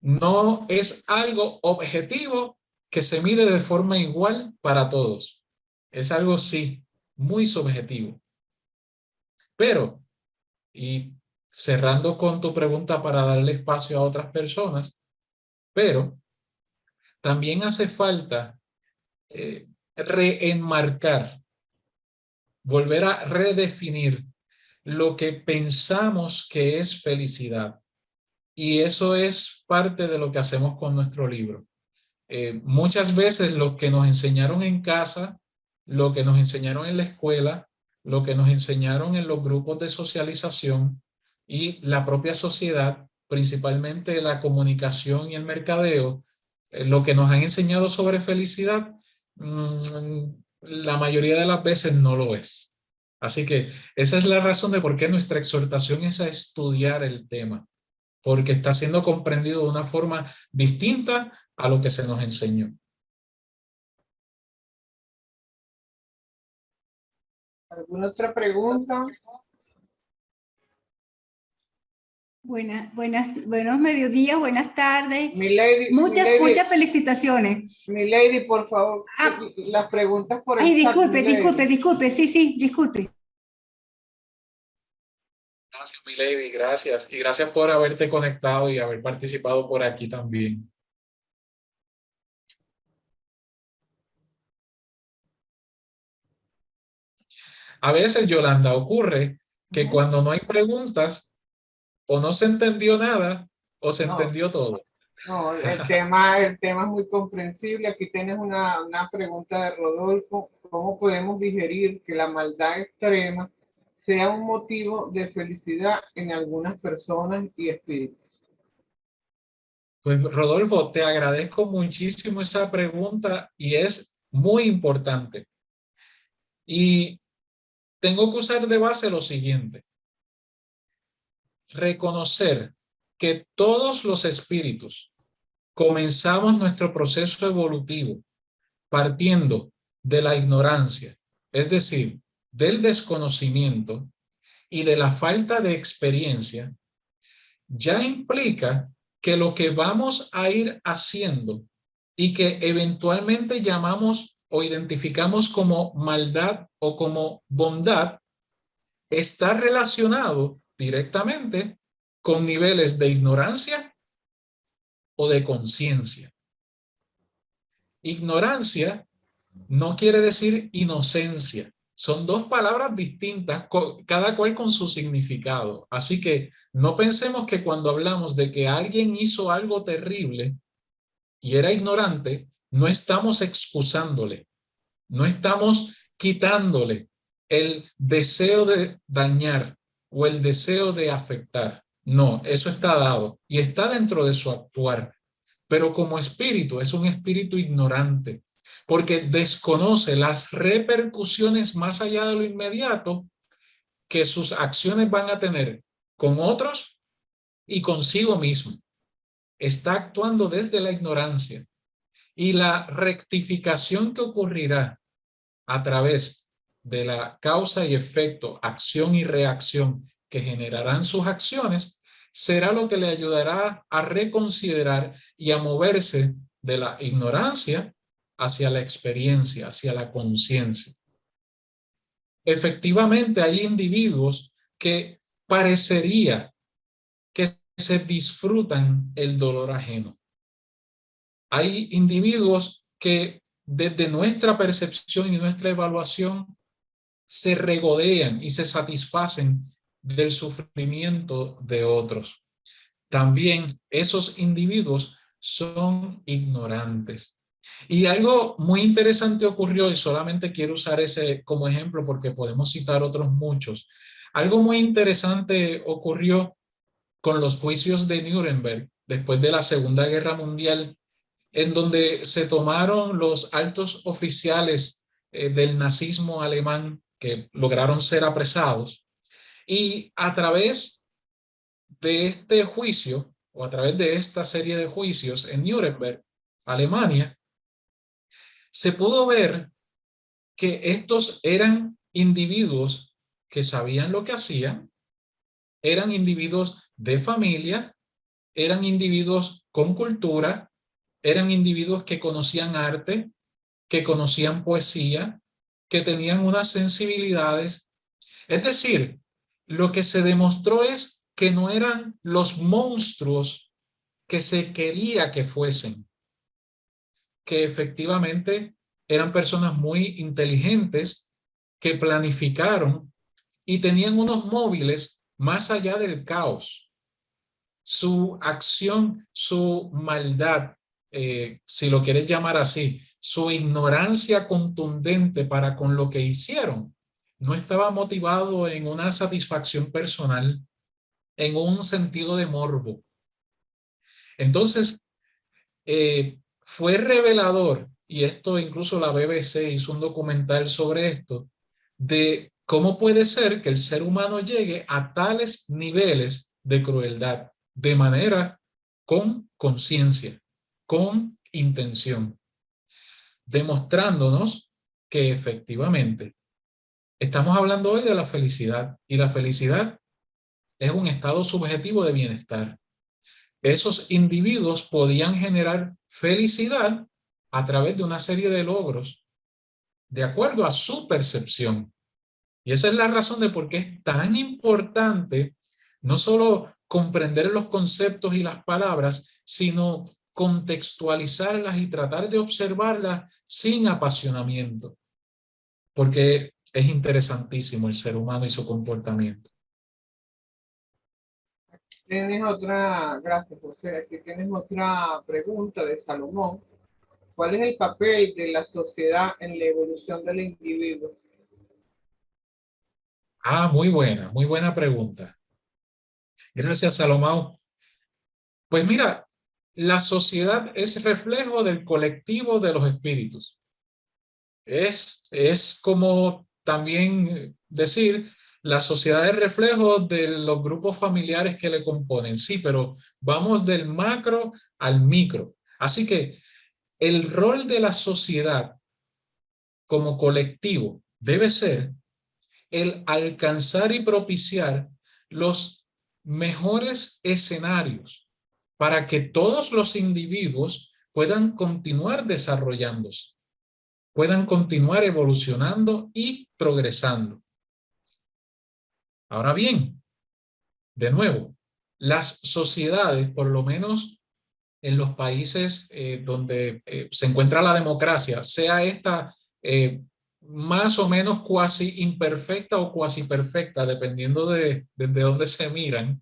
no es algo objetivo que se mide de forma igual para todos. Es algo, sí, muy subjetivo. Pero, y cerrando con tu pregunta para darle espacio a otras personas, pero también hace falta reenmarcar, volver a redefinir lo que pensamos que es felicidad. Y eso es parte de lo que hacemos con nuestro libro. Muchas veces lo que nos enseñaron en casa, lo que nos enseñaron en la escuela, lo que nos enseñaron en los grupos de socialización y la propia sociedad, principalmente la comunicación y el mercadeo, lo que nos han enseñado sobre felicidad, la mayoría de las veces no lo es. Así que esa es la razón de por qué nuestra exhortación es a estudiar el tema, porque está siendo comprendido de una forma distinta a lo que se nos enseñó. ¿Alguna otra pregunta? Buenos mediodías, buenas tardes. Muchas felicitaciones. Milady, por favor, las preguntas por el chat. Disculpe, sí, disculpe. Gracias, Milady, gracias. Y gracias por haberte conectado y haber participado por aquí también. A veces, Yolanda, ocurre que cuando no hay preguntas, o no se entendió nada, o se entendió todo. No, el tema es muy comprensible. Aquí tienes una pregunta de Rodolfo. ¿Cómo podemos digerir que la maldad extrema sea un motivo de felicidad en algunas personas y espíritus? Pues, Rodolfo, te agradezco muchísimo esa pregunta y es muy importante. Y tengo que usar de base lo siguiente: reconocer que todos los espíritus comenzamos nuestro proceso evolutivo partiendo de la ignorancia, es decir, del desconocimiento y de la falta de experiencia, ya implica que lo que vamos a ir haciendo y que eventualmente llamamos o identificamos como maldad o como bondad está relacionado directamente con niveles de ignorancia o de conciencia. Ignorancia no quiere decir inocencia. Son dos palabras distintas, cada cual con su significado. Así que no pensemos que cuando hablamos de que alguien hizo algo terrible y era ignorante, no estamos excusándole, no estamos quitándole el deseo de dañar o el deseo de afectar. No, eso está dado y está dentro de su actuar. Pero como espíritu es un espíritu ignorante, porque desconoce las repercusiones más allá de lo inmediato que sus acciones van a tener con otros y consigo mismo. Está actuando desde la ignorancia y la rectificación que ocurrirá a través de la causa y efecto, acción y reacción que generarán sus acciones, será lo que le ayudará a reconsiderar y a moverse de la ignorancia hacia la experiencia, hacia la conciencia. Efectivamente, hay individuos que parecería que se disfrutan el dolor ajeno. Hay individuos que desde nuestra percepción y nuestra evaluación se regodean y se satisfacen del sufrimiento de otros. También esos individuos son ignorantes. Y algo muy interesante ocurrió, y solamente quiero usar ese como ejemplo porque podemos citar otros muchos. Algo muy interesante ocurrió con los juicios de Nuremberg después de la Segunda Guerra Mundial, en donde se tomaron los altos oficiales del nazismo alemán que lograron ser apresados, y a través de este juicio, o a través de esta serie de juicios en Nuremberg, Alemania, se pudo ver que estos eran individuos que sabían lo que hacían, eran individuos de familia, eran individuos con cultura, eran individuos que conocían arte, que conocían poesía, que tenían unas sensibilidades. Es decir, lo que se demostró es que no eran los monstruos que se quería que fuesen, que efectivamente eran personas muy inteligentes que planificaron y tenían unos móviles más allá del caos. Su acción, su maldad, si lo quieres llamar así, su ignorancia contundente para con lo que hicieron, no estaba motivado en una satisfacción personal, en un sentido de morbo. Entonces, fue revelador, y esto incluso la BBC hizo un documental sobre esto, de cómo puede ser que el ser humano llegue a tales niveles de crueldad, de manera con conciencia, con intención, demostrándonos que efectivamente estamos hablando hoy de la felicidad, y la felicidad es un estado subjetivo de bienestar. Esos individuos podían generar felicidad a través de una serie de logros, de acuerdo a su percepción. Y esa es la razón de por qué es tan importante no solo comprender los conceptos y las palabras, sino contextualizarlas y tratar de observarlas sin apasionamiento, porque es interesantísimo el ser humano y su comportamiento. Tienes otra, gracias José, aquí tienes otra pregunta de Salomón. ¿Cuál es el papel de la sociedad en la evolución del individuo? Muy buena pregunta. Gracias, Salomón. Pues mira, la sociedad es reflejo del colectivo de los espíritus. Es como también decir, la sociedad es reflejo de los grupos familiares que le componen. Sí, pero vamos del macro al micro. Así que el rol de la sociedad como colectivo debe ser el alcanzar y propiciar los mejores escenarios para que todos los individuos puedan continuar desarrollándose, puedan continuar evolucionando y progresando. Ahora bien, de nuevo, las sociedades, por lo menos en los países donde se encuentra la democracia, sea esta más o menos cuasi imperfecta o cuasi perfecta, dependiendo de dónde se miran,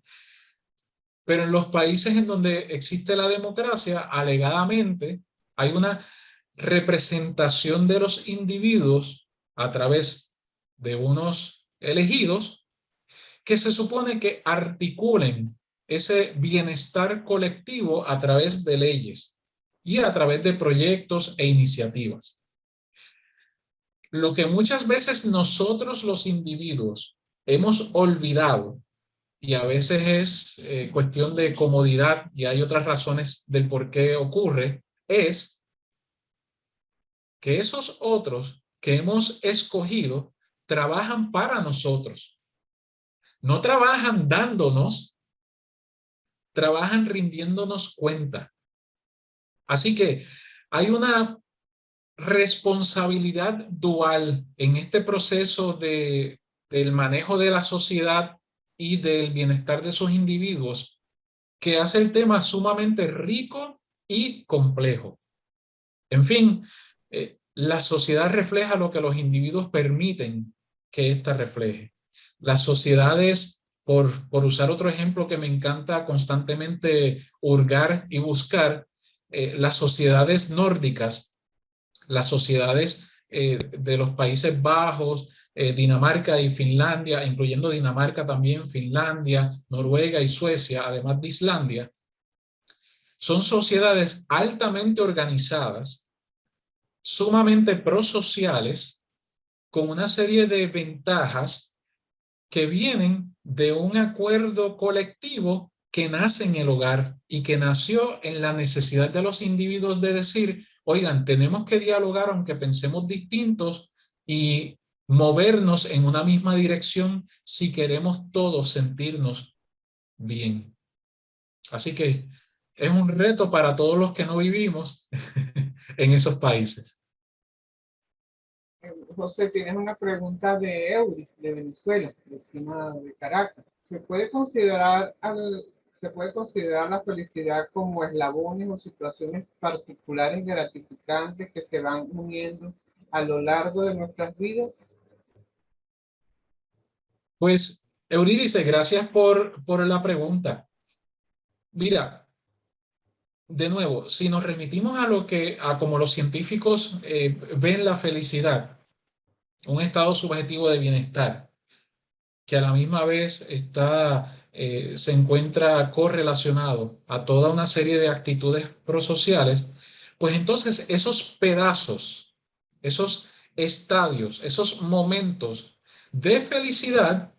pero en los países en donde existe la democracia, alegadamente, hay una representación de los individuos a través de unos elegidos que se supone que articulen ese bienestar colectivo a través de leyes y a través de proyectos e iniciativas. Lo que muchas veces nosotros los individuos hemos olvidado, y a veces es cuestión de comodidad y hay otras razones del por qué ocurre, es que esos otros que hemos escogido trabajan para nosotros. No trabajan dándonos, trabajan rindiéndonos cuenta. Así que hay una responsabilidad dual en este proceso del manejo de la sociedad y del bienestar de sus individuos, que hace el tema sumamente rico y complejo. En fin, la sociedad refleja lo que los individuos permiten que ésta refleje. Las sociedades, por usar otro ejemplo que me encanta constantemente hurgar y buscar, las sociedades nórdicas, las sociedades de los Países Bajos, Dinamarca y Finlandia, incluyendo Dinamarca también, Finlandia, Noruega y Suecia, además de Islandia, Son sociedades altamente organizadas, sumamente prosociales, con una serie de ventajas que vienen de un acuerdo colectivo que nace en el hogar y que nació en la necesidad de los individuos de decir, oigan, tenemos que dialogar aunque pensemos distintos y movernos en una misma dirección si queremos todos sentirnos bien. Así que es un reto para todos los que no vivimos en esos países. José, tienes una pregunta de Euris, de Venezuela, vecina de Caracas. ¿Se puede considerar la felicidad como eslabones o situaciones particulares gratificantes que se van uniendo a lo largo de nuestras vidas? Pues, Eurídice, gracias por la pregunta. Mira, de nuevo, si nos remitimos a como los científicos ven la felicidad, un estado subjetivo de bienestar, que a la misma vez se encuentra correlacionado a toda una serie de actitudes prosociales, pues entonces esos pedazos, esos estadios, esos momentos de felicidad,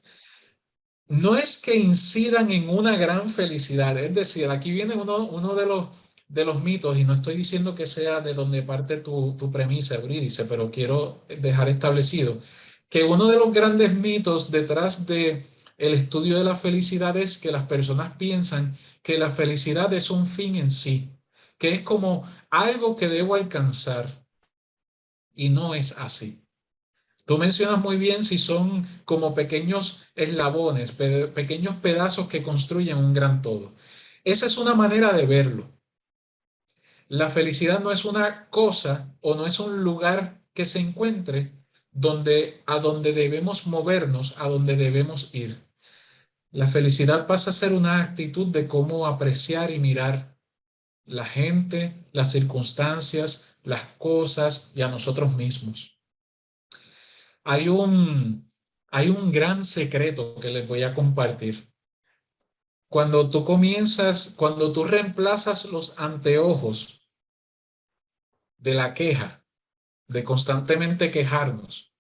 no es que incidan en una gran felicidad. Es decir, aquí viene uno de los mitos, y no estoy diciendo que sea de donde parte tu premisa, Eurídice, pero quiero dejar establecido que uno de los grandes mitos detrás de el estudio de la felicidad es que las personas piensan que la felicidad es un fin en sí, que es como algo que debo alcanzar, y no es así. Tú mencionas muy bien si son como pequeños eslabones, pequeños pedazos que construyen un gran todo. Esa es una manera de verlo. La felicidad no es una cosa o no es un lugar que se encuentre a donde debemos movernos, a donde debemos ir. La felicidad pasa a ser una actitud de cómo apreciar y mirar la gente, las circunstancias, las cosas y a nosotros mismos. Hay hay un gran secreto que les voy a compartir. Cuando tú reemplazas los anteojos de la queja, de constantemente quejarnos,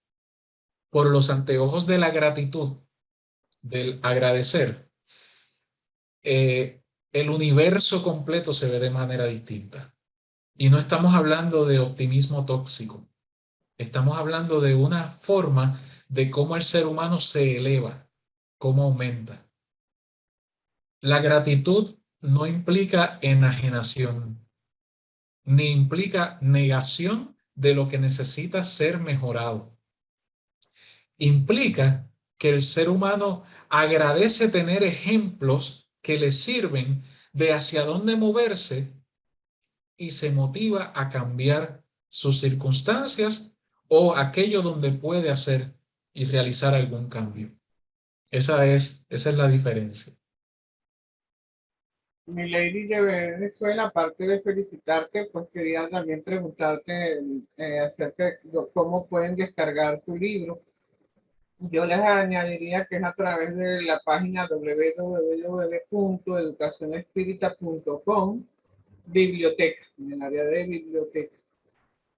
por los anteojos de la gratitud, del agradecer, el universo completo se ve de manera distinta. Y no estamos hablando de optimismo tóxico, estamos hablando de una forma de cómo el ser humano se eleva, cómo aumenta. La gratitud no implica enajenación, ni implica negación de lo que necesita ser mejorado. Implica que el ser humano agradece tener ejemplos que le sirven de hacia dónde moverse y se motiva a cambiar sus circunstancias o aquello donde puede hacer y realizar algún cambio. Esa es la diferencia. Mi lady de Venezuela, aparte de felicitarte, pues quería también preguntarte acerca de cómo pueden descargar tu libro. Yo les añadiría que es a través de la página www.educacionespírita.com, biblioteca, en el área de biblioteca.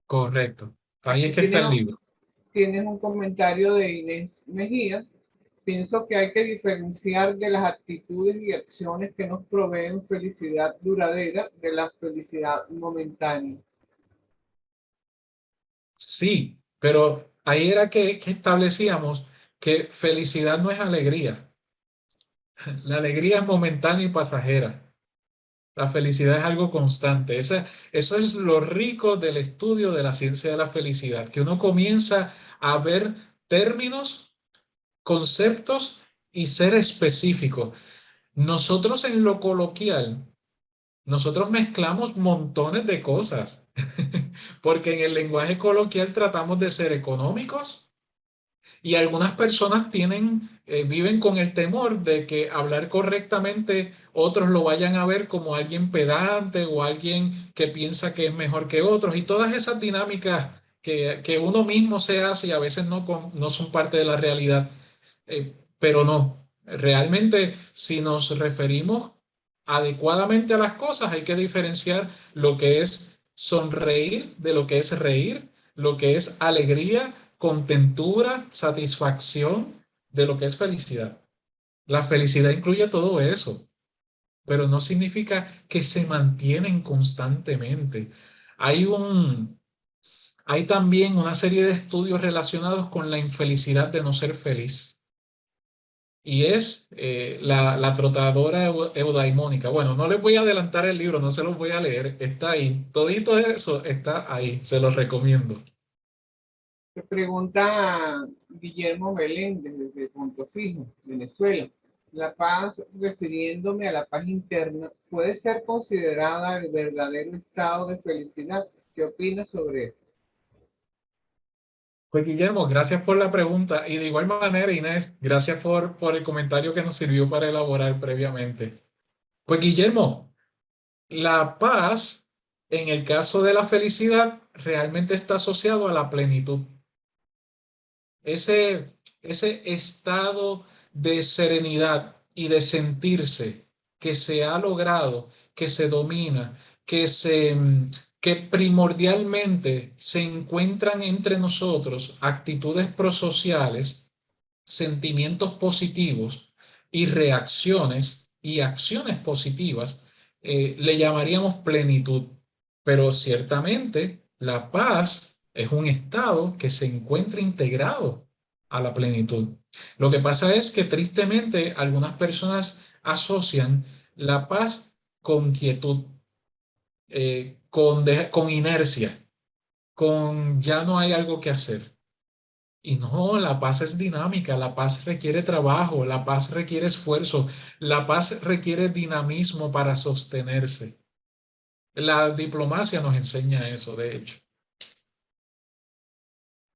Correcto. Ahí es que está el libro. Tienes un comentario de Inés Mejía. Pienso que hay que diferenciar de las actitudes y acciones que nos proveen felicidad duradera de la felicidad momentánea. Sí, pero ahí era que establecíamos que felicidad no es alegría. La alegría es momentánea y pasajera. La felicidad es algo constante. Eso es lo rico del estudio de la ciencia de la felicidad, que uno comienza a ver términos, conceptos y ser específico. Nosotros en lo coloquial, nosotros mezclamos montones de cosas, porque en el lenguaje coloquial tratamos de ser económicos, y algunas personas viven con el temor de que hablar correctamente otros lo vayan a ver como alguien pedante o alguien que piensa que es mejor que otros, y todas esas dinámicas que uno mismo se hace y a veces no son parte de la realidad. Pero no, realmente si nos referimos adecuadamente a las cosas, hay que diferenciar lo que es sonreír de lo que es reír, lo que es alegría, contentura, satisfacción, de lo que es felicidad. La felicidad incluye todo eso, pero no significa que se mantienen constantemente. Hay hay también una serie de estudios relacionados con la infelicidad de no ser feliz. Y es la trotadora eudaimónica. Bueno, no les voy a adelantar el libro, no se los voy a leer, está ahí. Todito eso está ahí, se los recomiendo. Se pregunta Guillermo Meléndez desde Punto Fijo, Venezuela. La paz, refiriéndome a la paz interna, ¿puede ser considerada el verdadero estado de felicidad? ¿Qué opinas sobre eso? Pues Guillermo, gracias por la pregunta y de igual manera, Inés, gracias por el comentario que nos sirvió para elaborar previamente. Pues Guillermo, la paz, en el caso de la felicidad, realmente está asociado a la plenitud. Ese, ese estado de serenidad y de sentirse que se ha logrado, que se domina, que primordialmente se encuentran entre nosotros actitudes prosociales, sentimientos positivos y reacciones y acciones positivas, le llamaríamos plenitud. Pero ciertamente la paz es un estado que se encuentra integrado a la plenitud. Lo que pasa es que tristemente algunas personas asocian la paz con quietud, con inercia, con ya no hay algo que hacer. Y no, la paz es dinámica, la paz requiere trabajo, la paz requiere esfuerzo, la paz requiere dinamismo para sostenerse. La diplomacia nos enseña eso, de hecho.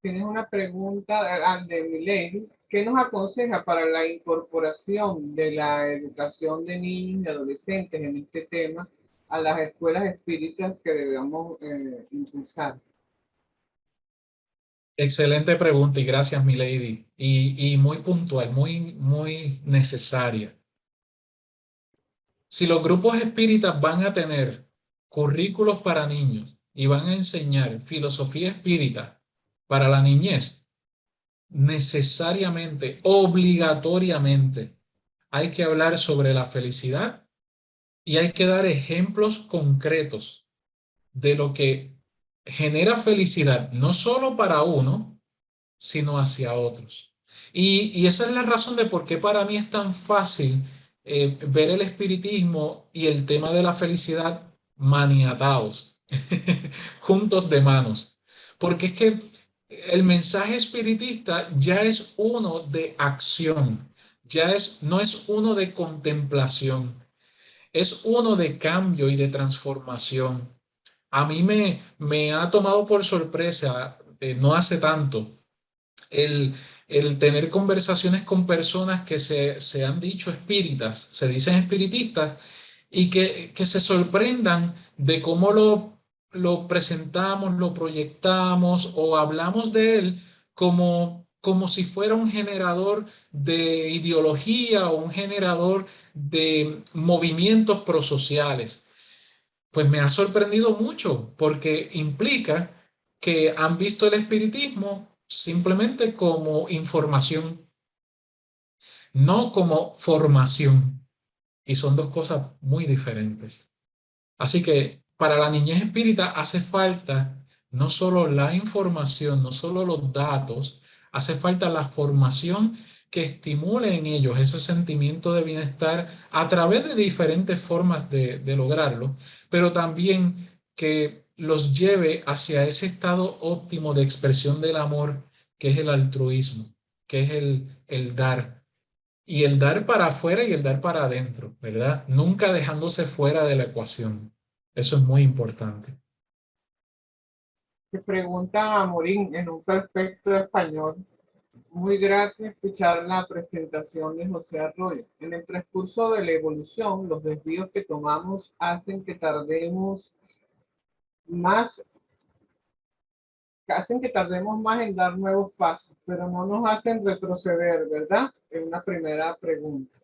Tienes una pregunta de Miley. ¿Qué nos aconseja para la incorporación de la educación de niños y adolescentes en este tema a las escuelas espíritas que debemos impulsar? Excelente pregunta y gracias, mi lady. Y muy puntual, muy necesaria. Si los grupos espíritas van a tener currículos para niños y van a enseñar filosofía espírita para la niñez, necesariamente, obligatoriamente, hay que hablar sobre la felicidad y hay que dar ejemplos concretos de lo que genera felicidad, no solo para uno, sino hacia otros. Y esa es la razón de por qué para mí es tan fácil ver el espiritismo y el tema de la felicidad maniatados, juntos de manos. Porque es que el mensaje espiritista ya es uno de acción, no es uno de contemplación, es uno de cambio y de transformación. A mí me ha tomado por sorpresa, no hace tanto, el, el tener conversaciones con personas que se han dicho espíritas, se dicen espiritistas, y que se sorprendan de cómo lo presentamos, lo proyectamos o hablamos de él como si fuera un generador de ideología o un generador de movimientos prosociales. Pues me ha sorprendido mucho porque implica que han visto el espiritismo simplemente como información, no como formación. Y son dos cosas muy diferentes. Así que para la niñez espírita hace falta no solo la información, no solo los datos, hace falta la formación que estimule en ellos ese sentimiento de bienestar a través de diferentes formas de lograrlo, pero también que los lleve hacia ese estado óptimo de expresión del amor, que es el altruismo, que es el dar. Y el dar para afuera y el dar para adentro, ¿verdad? Nunca dejándose fuera de la ecuación. Eso es muy importante. Se pregunta a Morín en un perfecto español. Muy grato escuchar la presentación de José Arroyo. En el transcurso de la evolución, los desvíos que tomamos más, hacen que tardemos más en dar nuevos pasos, pero no nos hacen retroceder, ¿verdad? Es una primera pregunta.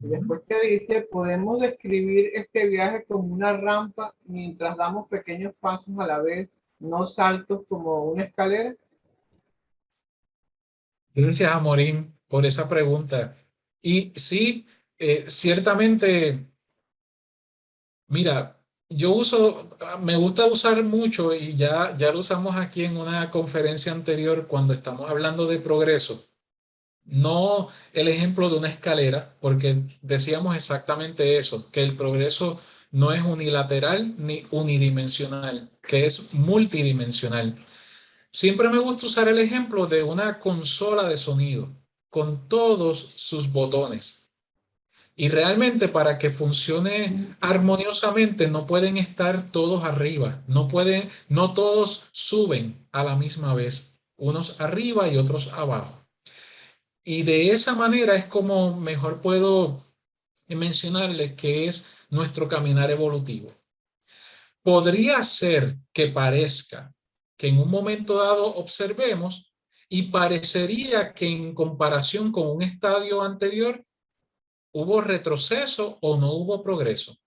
Y después te dice, podemos describir este viaje como una rampa mientras damos pequeños pasos a la vez, no saltos como una escalera. Gracias, Amorín, por esa pregunta. Y sí, ciertamente, mira, me gusta usar mucho y ya lo usamos aquí en una conferencia anterior cuando estamos hablando de progreso. No el ejemplo de una escalera, porque decíamos exactamente eso, que el progreso no es unilateral ni unidimensional, que es multidimensional. Siempre me gusta usar el ejemplo de una consola de sonido con todos sus botones. Y realmente para que funcione armoniosamente no pueden estar todos arriba, no todos suben a la misma vez, unos arriba y otros abajo. Y de esa manera es como mejor puedo mencionarles que es nuestro caminar evolutivo. Podría ser que parezca que en un momento dado observemos y parecería que en comparación con un estadio anterior hubo retroceso o no hubo progreso.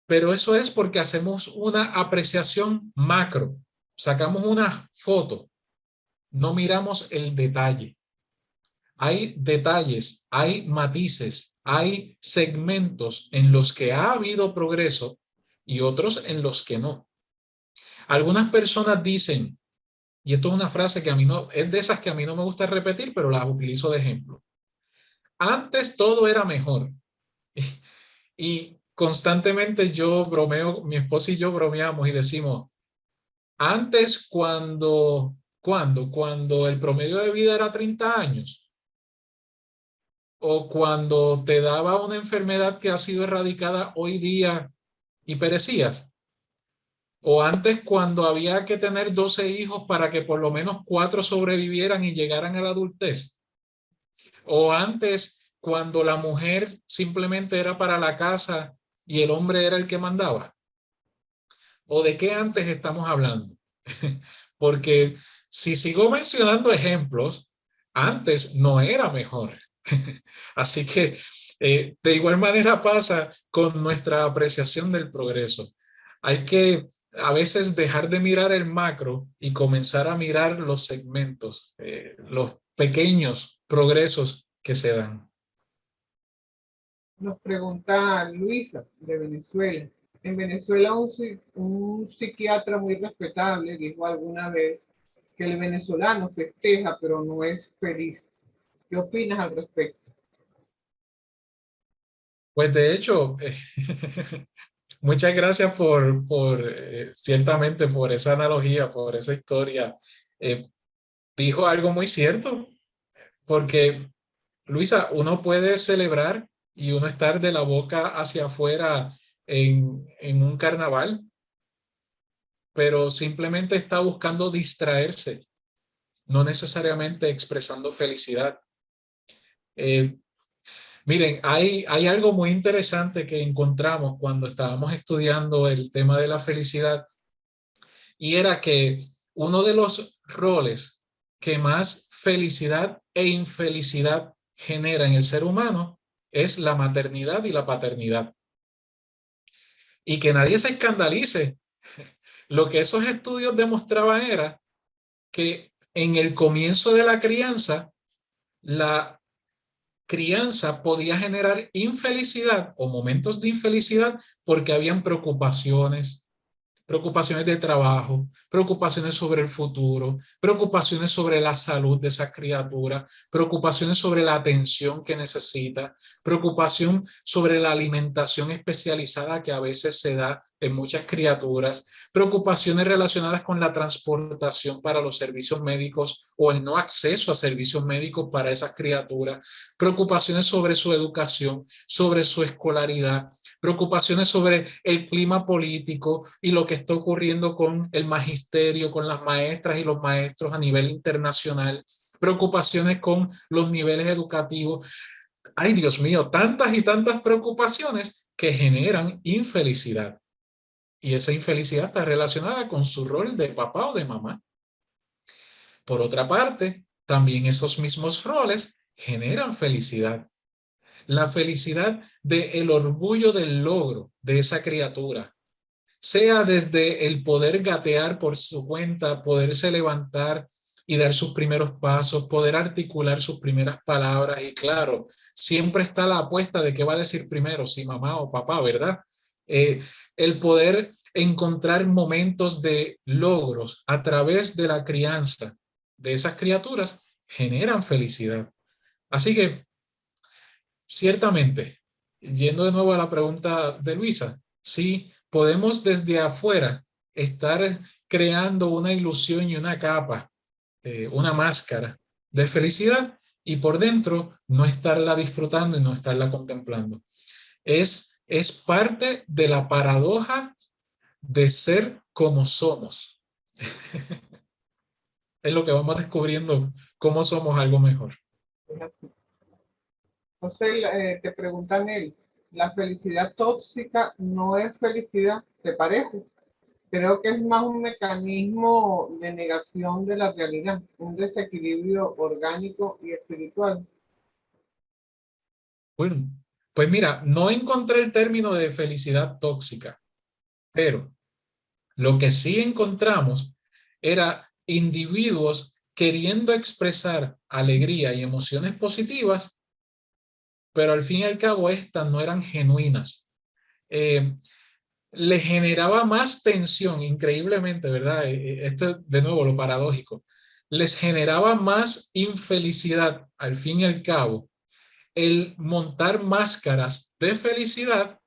Pero eso es porque hacemos una apreciación macro, sacamos una foto, no miramos el detalle. Hay detalles, hay matices, hay segmentos en los que ha habido progreso y otros en los que no. Algunas personas dicen, y esto es una frase que a mí no, es de esas que a mí no me gusta repetir, pero las utilizo de ejemplo. Antes todo era mejor. Y constantemente yo bromeo, mi esposa y yo bromeamos y decimos, antes cuando el promedio de vida era 30 años, o cuando te daba una enfermedad que ha sido erradicada hoy día y perecías, o antes cuando había que tener 12 hijos para que por lo menos 4 sobrevivieran y llegaran a la adultez, o antes cuando la mujer simplemente era para la casa y el hombre era el que mandaba. ¿O de qué antes estamos hablando? Porque si sigo mencionando ejemplos, antes no era mejor. Así que de igual manera pasa con nuestra apreciación del progreso. Hay que a veces dejar de mirar el macro y comenzar a mirar los segmentos, los pequeños progresos que se dan. Nos pregunta Luisa de Venezuela. En Venezuela un psiquiatra muy respetable dijo alguna vez que el venezolano festeja pero no es feliz. ¿Qué opinas al respecto? Pues de hecho, muchas gracias por ciertamente por esa analogía, por esa historia. Dijo algo muy cierto, porque Luisa, uno puede celebrar y uno estar de la boca hacia afuera en un carnaval, pero simplemente está buscando distraerse, no necesariamente expresando felicidad. Eh, Miren, hay algo muy interesante que encontramos cuando estábamos estudiando el tema de la felicidad y era que uno de los roles que más felicidad e infelicidad genera en el ser humano es la maternidad y la paternidad. Y que nadie se escandalice. Lo que esos estudios demostraban era que en el comienzo de la crianza podía generar infelicidad o momentos de infelicidad porque habían preocupaciones de trabajo, preocupaciones sobre el futuro, preocupaciones sobre la salud de esa criatura, preocupaciones sobre la atención que necesita, preocupación sobre la alimentación especializada que a veces se da en muchas criaturas, preocupaciones relacionadas con la transportación para los servicios médicos o el no acceso a servicios médicos para esas criaturas, preocupaciones sobre su educación, sobre su escolaridad, preocupaciones sobre el clima político y lo que está ocurriendo con el magisterio, con las maestras y los maestros a nivel internacional, preocupaciones con los niveles educativos. Ay, Dios mío, tantas y tantas preocupaciones que generan infelicidad. Y esa infelicidad está relacionada con su rol de papá o de mamá. Por otra parte, también esos mismos roles generan felicidad. la felicidad del orgullo del logro de esa criatura, sea desde el poder gatear por su cuenta, poderse levantar y dar sus primeros pasos, poder articular sus primeras palabras. Y claro, siempre está la apuesta de qué va a decir primero, si mamá o papá, ¿verdad? El poder encontrar momentos de logros a través de la crianza de esas criaturas generan felicidad. Así que, ciertamente, yendo de nuevo a la pregunta de Luisa, sí, podemos desde afuera estar creando una ilusión y una capa, una máscara de felicidad y por dentro no estarla disfrutando y no estarla contemplando. Es parte de la paradoja de ser como somos. Es lo que vamos descubriendo, cómo somos algo mejor. José, te preguntan él, ¿la felicidad tóxica no es felicidad? ¿Te parece? Creo que es más un mecanismo de negación de la realidad, un desequilibrio orgánico y espiritual. Bueno, pues mira, no encontré el término de felicidad tóxica, pero lo que sí encontramos era individuos queriendo expresar alegría y emociones positivas, pero al fin y al cabo estas no eran genuinas. Eh, Le generaba más tensión, increíblemente, ¿verdad? Esto es de nuevo lo paradójico. Les generaba más infelicidad, al fin y al cabo, el montar máscaras de felicidad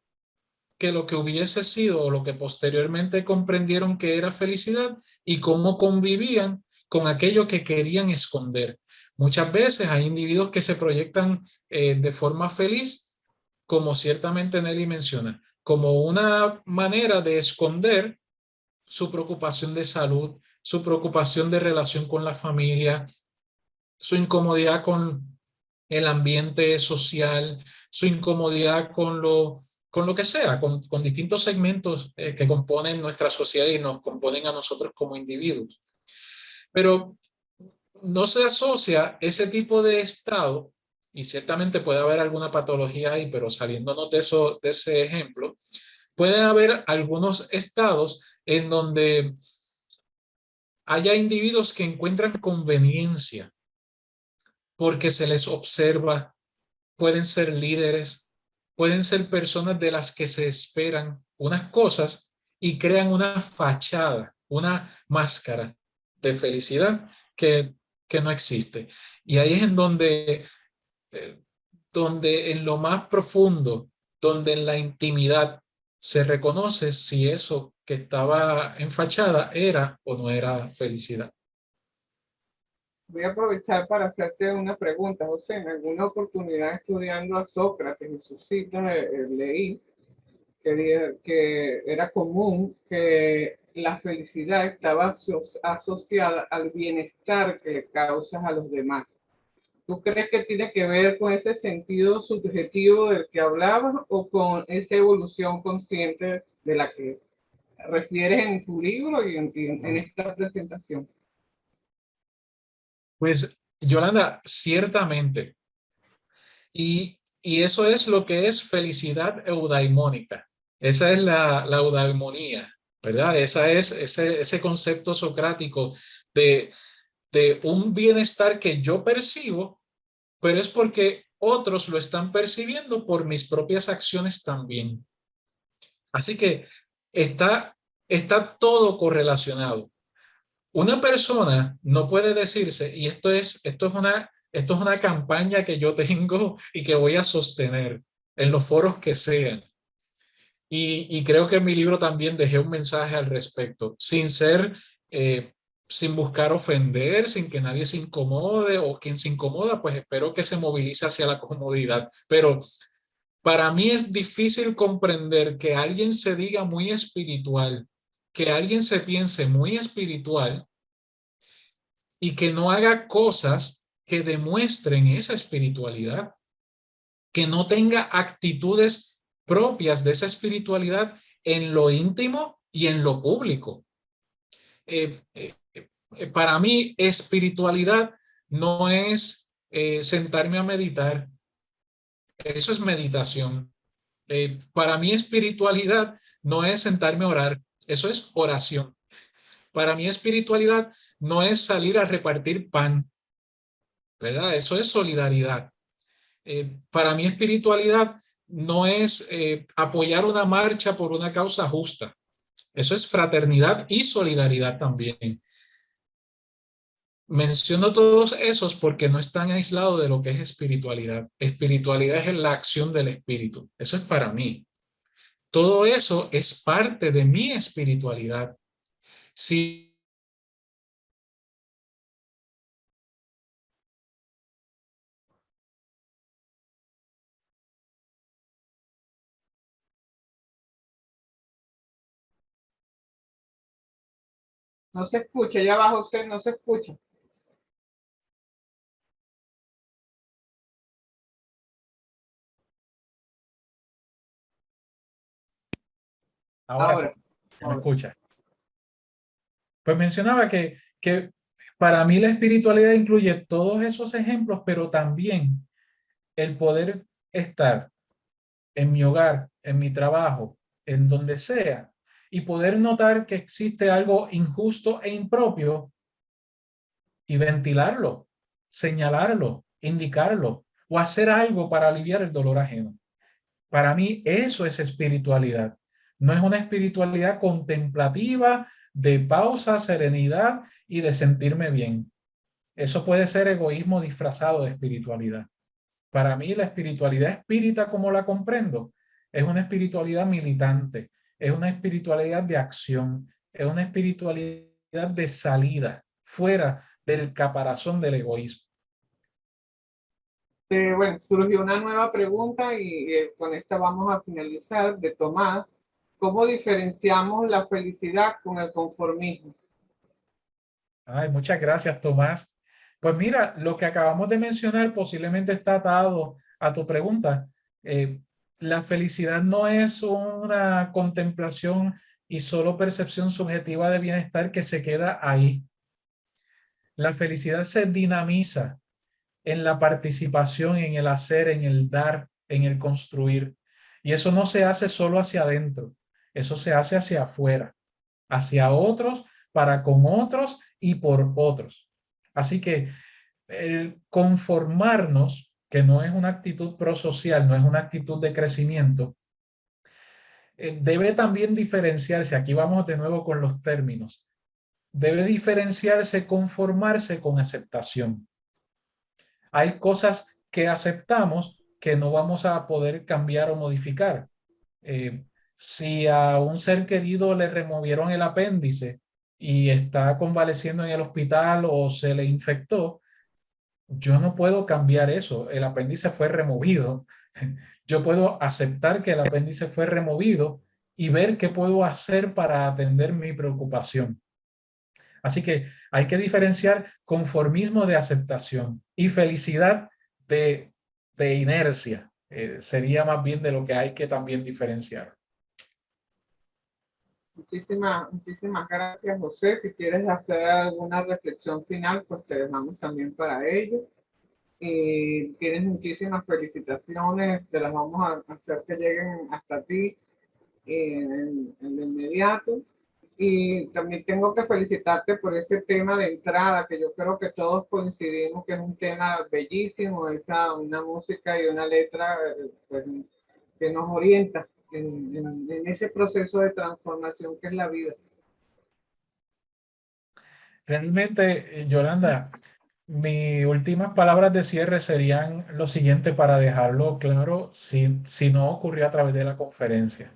que lo que hubiese sido o lo que posteriormente comprendieron que era felicidad y cómo convivían con aquello que querían esconder. Muchas veces hay individuos que se proyectan de forma feliz, como ciertamente Nelly menciona, como una manera de esconder su preocupación de salud, su preocupación de relación con la familia, su incomodidad con el ambiente social, su incomodidad con lo que sea, con distintos segmentos que componen nuestra sociedad y nos componen a nosotros como individuos. Pero no se asocia ese tipo de estado, y ciertamente puede haber alguna patología ahí, pero saliéndonos de ese ejemplo, puede haber algunos estados en donde haya individuos que encuentran conveniencia porque se les observa, pueden ser líderes, pueden ser personas de las que se esperan unas cosas y crean una fachada, una máscara de felicidad que no existe. Y ahí es en donde en lo más profundo, donde en la intimidad se reconoce si eso que estaba en fachada era o no era felicidad. Voy a aprovechar para hacerte una pregunta, José. En alguna oportunidad estudiando a Sócrates en sus citas leí que era común que la felicidad estaba asociada al bienestar que le causas a los demás. ¿Tú crees que tiene que ver con ese sentido subjetivo del que hablabas o con esa evolución consciente de la que refieres en tu libro y en esta presentación? Pues, Yolanda, ciertamente. Y eso es lo que es felicidad eudaimónica. Esa es la eudaimonía, ¿verdad? Esa es ese concepto socrático de, de un bienestar que yo percibo, pero es porque otros lo están percibiendo por mis propias acciones también. Así que está todo correlacionado. Una persona no puede decirse, y esto es una campaña que yo tengo y que voy a sostener en los foros que sean. Y creo que en mi libro también dejé un mensaje al respecto, eh, sin buscar ofender, sin que nadie se incomode, o quien se incomoda, pues espero que se movilice hacia la comodidad. Pero para mí es difícil comprender que alguien se diga muy espiritual, que alguien se piense muy espiritual y que no haga cosas que demuestren esa espiritualidad, que no tenga actitudes propias de esa espiritualidad en lo íntimo y en lo público. Para mí, espiritualidad no es sentarme a meditar, Eso es meditación. Para mí espiritualidad no es sentarme a orar, eso es oración. Para mí espiritualidad no es salir a repartir pan, ¿verdad? Eso es solidaridad. Para mí espiritualidad no es apoyar una marcha por una causa justa. Eso es fraternidad y solidaridad también. Menciono todos esos porque no están aislados de lo que es espiritualidad. Espiritualidad es la acción del espíritu. Eso es para mí. Todo eso es parte de mi espiritualidad. Si No se escucha, ya va José, no se escucha. ahora sí, se me escucha. Pues mencionaba que para mí la espiritualidad incluye todos esos ejemplos, pero también el poder estar en mi hogar, en mi trabajo, en donde sea, y poder notar que existe algo injusto e impropio y ventilarlo, señalarlo, indicarlo o hacer algo para aliviar el dolor ajeno. Para mí eso es espiritualidad. No es una espiritualidad contemplativa de pausa, serenidad y de sentirme bien. Eso puede ser egoísmo disfrazado de espiritualidad. Para mí la espiritualidad espírita, como la comprendo, es una espiritualidad militante, es una espiritualidad de acción, es una espiritualidad de salida, fuera del caparazón del egoísmo. Bueno, surgió una nueva pregunta y con esta vamos a finalizar, de Tomás. ¿Cómo diferenciamos la felicidad con el conformismo? Ay, muchas gracias, Tomás. Pues mira, lo que acabamos de mencionar posiblemente está atado a tu pregunta. La felicidad no es una contemplación y solo percepción subjetiva de bienestar que se queda ahí. La felicidad se dinamiza en la participación, en el hacer, en el dar, en el construir. Y eso no se hace solo hacia adentro, eso se hace hacia afuera, hacia otros, para con otros y por otros. Así que el conformarnos, que no es una actitud prosocial, no es una actitud de crecimiento, debe también diferenciarse, aquí vamos de nuevo con los términos, debe diferenciarse conformarse con aceptación. Hay cosas que aceptamos que no vamos a poder cambiar o modificar. Eh, si a un ser querido le removieron el apéndice y está convaleciendo en el hospital o se le infectó, yo no puedo cambiar eso. El apéndice fue removido. Yo puedo aceptar que el apéndice fue removido y ver qué puedo hacer para atender mi preocupación. Así que hay que diferenciar conformismo de aceptación y felicidad de inercia. Sería más bien de lo que hay que también diferenciar. Muchísimas gracias, José. Si quieres hacer alguna reflexión final, pues te dejamos también para ello. Tienes muchísimas felicitaciones, te las vamos a hacer que lleguen hasta ti en lo inmediato. Y también tengo que felicitarte por ese tema de entrada, que yo creo que todos coincidimos que es un tema bellísimo, una música y una letra pues, que nos orienta en ese proceso de transformación que es la vida. Realmente, Yolanda, mis últimas palabras de cierre serían lo siguiente para dejarlo claro si no ocurrió a través de la conferencia.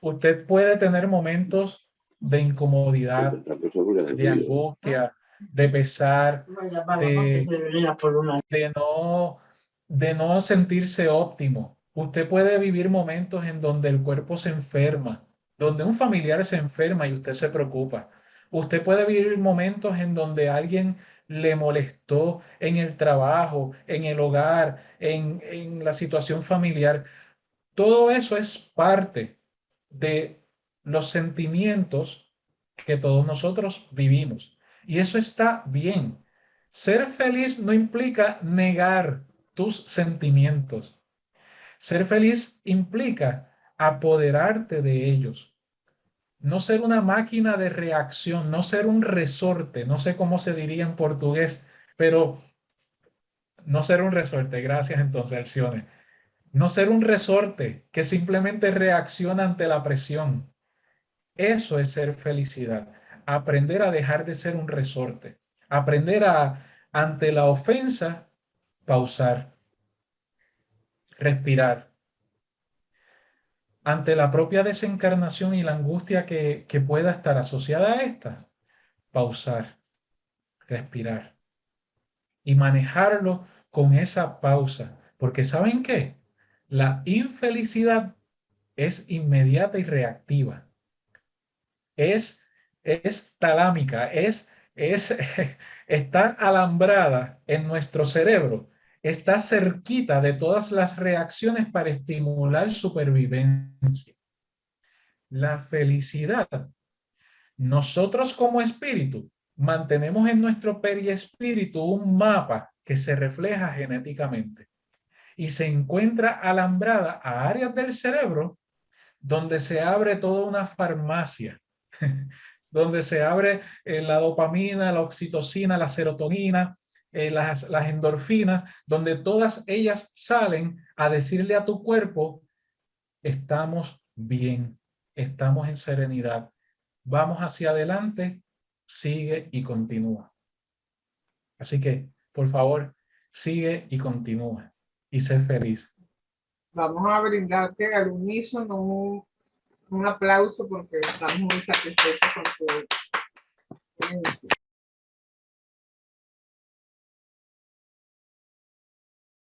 Usted puede tener momentos de incomodidad, de angustia, de pesar, de no sentirse óptimo. Usted puede vivir momentos en donde el cuerpo se enferma, donde un familiar se enferma y usted se preocupa. Usted puede vivir momentos en donde alguien le molestó en el trabajo, en el hogar, en la situación familiar. Todo eso es parte de los sentimientos que todos nosotros vivimos. Y eso está bien. Ser feliz no implica negar tus sentimientos. Ser feliz implica apoderarte de ellos. No ser una máquina de reacción, no ser un resorte, no sé cómo se diría en portugués, pero no ser un resorte, gracias entonces, Alcione. No ser un resorte que simplemente reacciona ante la presión. Eso es ser felicidad. Aprender a dejar de ser un resorte. Aprender a, ante la ofensa, pausar, respirar. Ante la propia desencarnación y la angustia que pueda estar asociada a esta, pausar, respirar y manejarlo con esa pausa. Porque ¿saben qué? La infelicidad es inmediata y reactiva. Es talámica, está alambrada en nuestro cerebro, está cerquita de todas las reacciones para estimular supervivencia. La felicidad. Nosotros como espíritu mantenemos en nuestro periespíritu un mapa que se refleja genéticamente y se encuentra alambrada a áreas del cerebro donde se abre toda una farmacia, donde se abre la dopamina, la oxitocina, la serotonina, las endorfinas, donde todas ellas salen a decirle a tu cuerpo, estamos bien, estamos en serenidad, vamos hacia adelante, sigue y continúa. Así que, por favor, sigue y continúa y sé feliz. Vamos a brindarte al unísono un aplauso porque estamos muy satisfechos con tu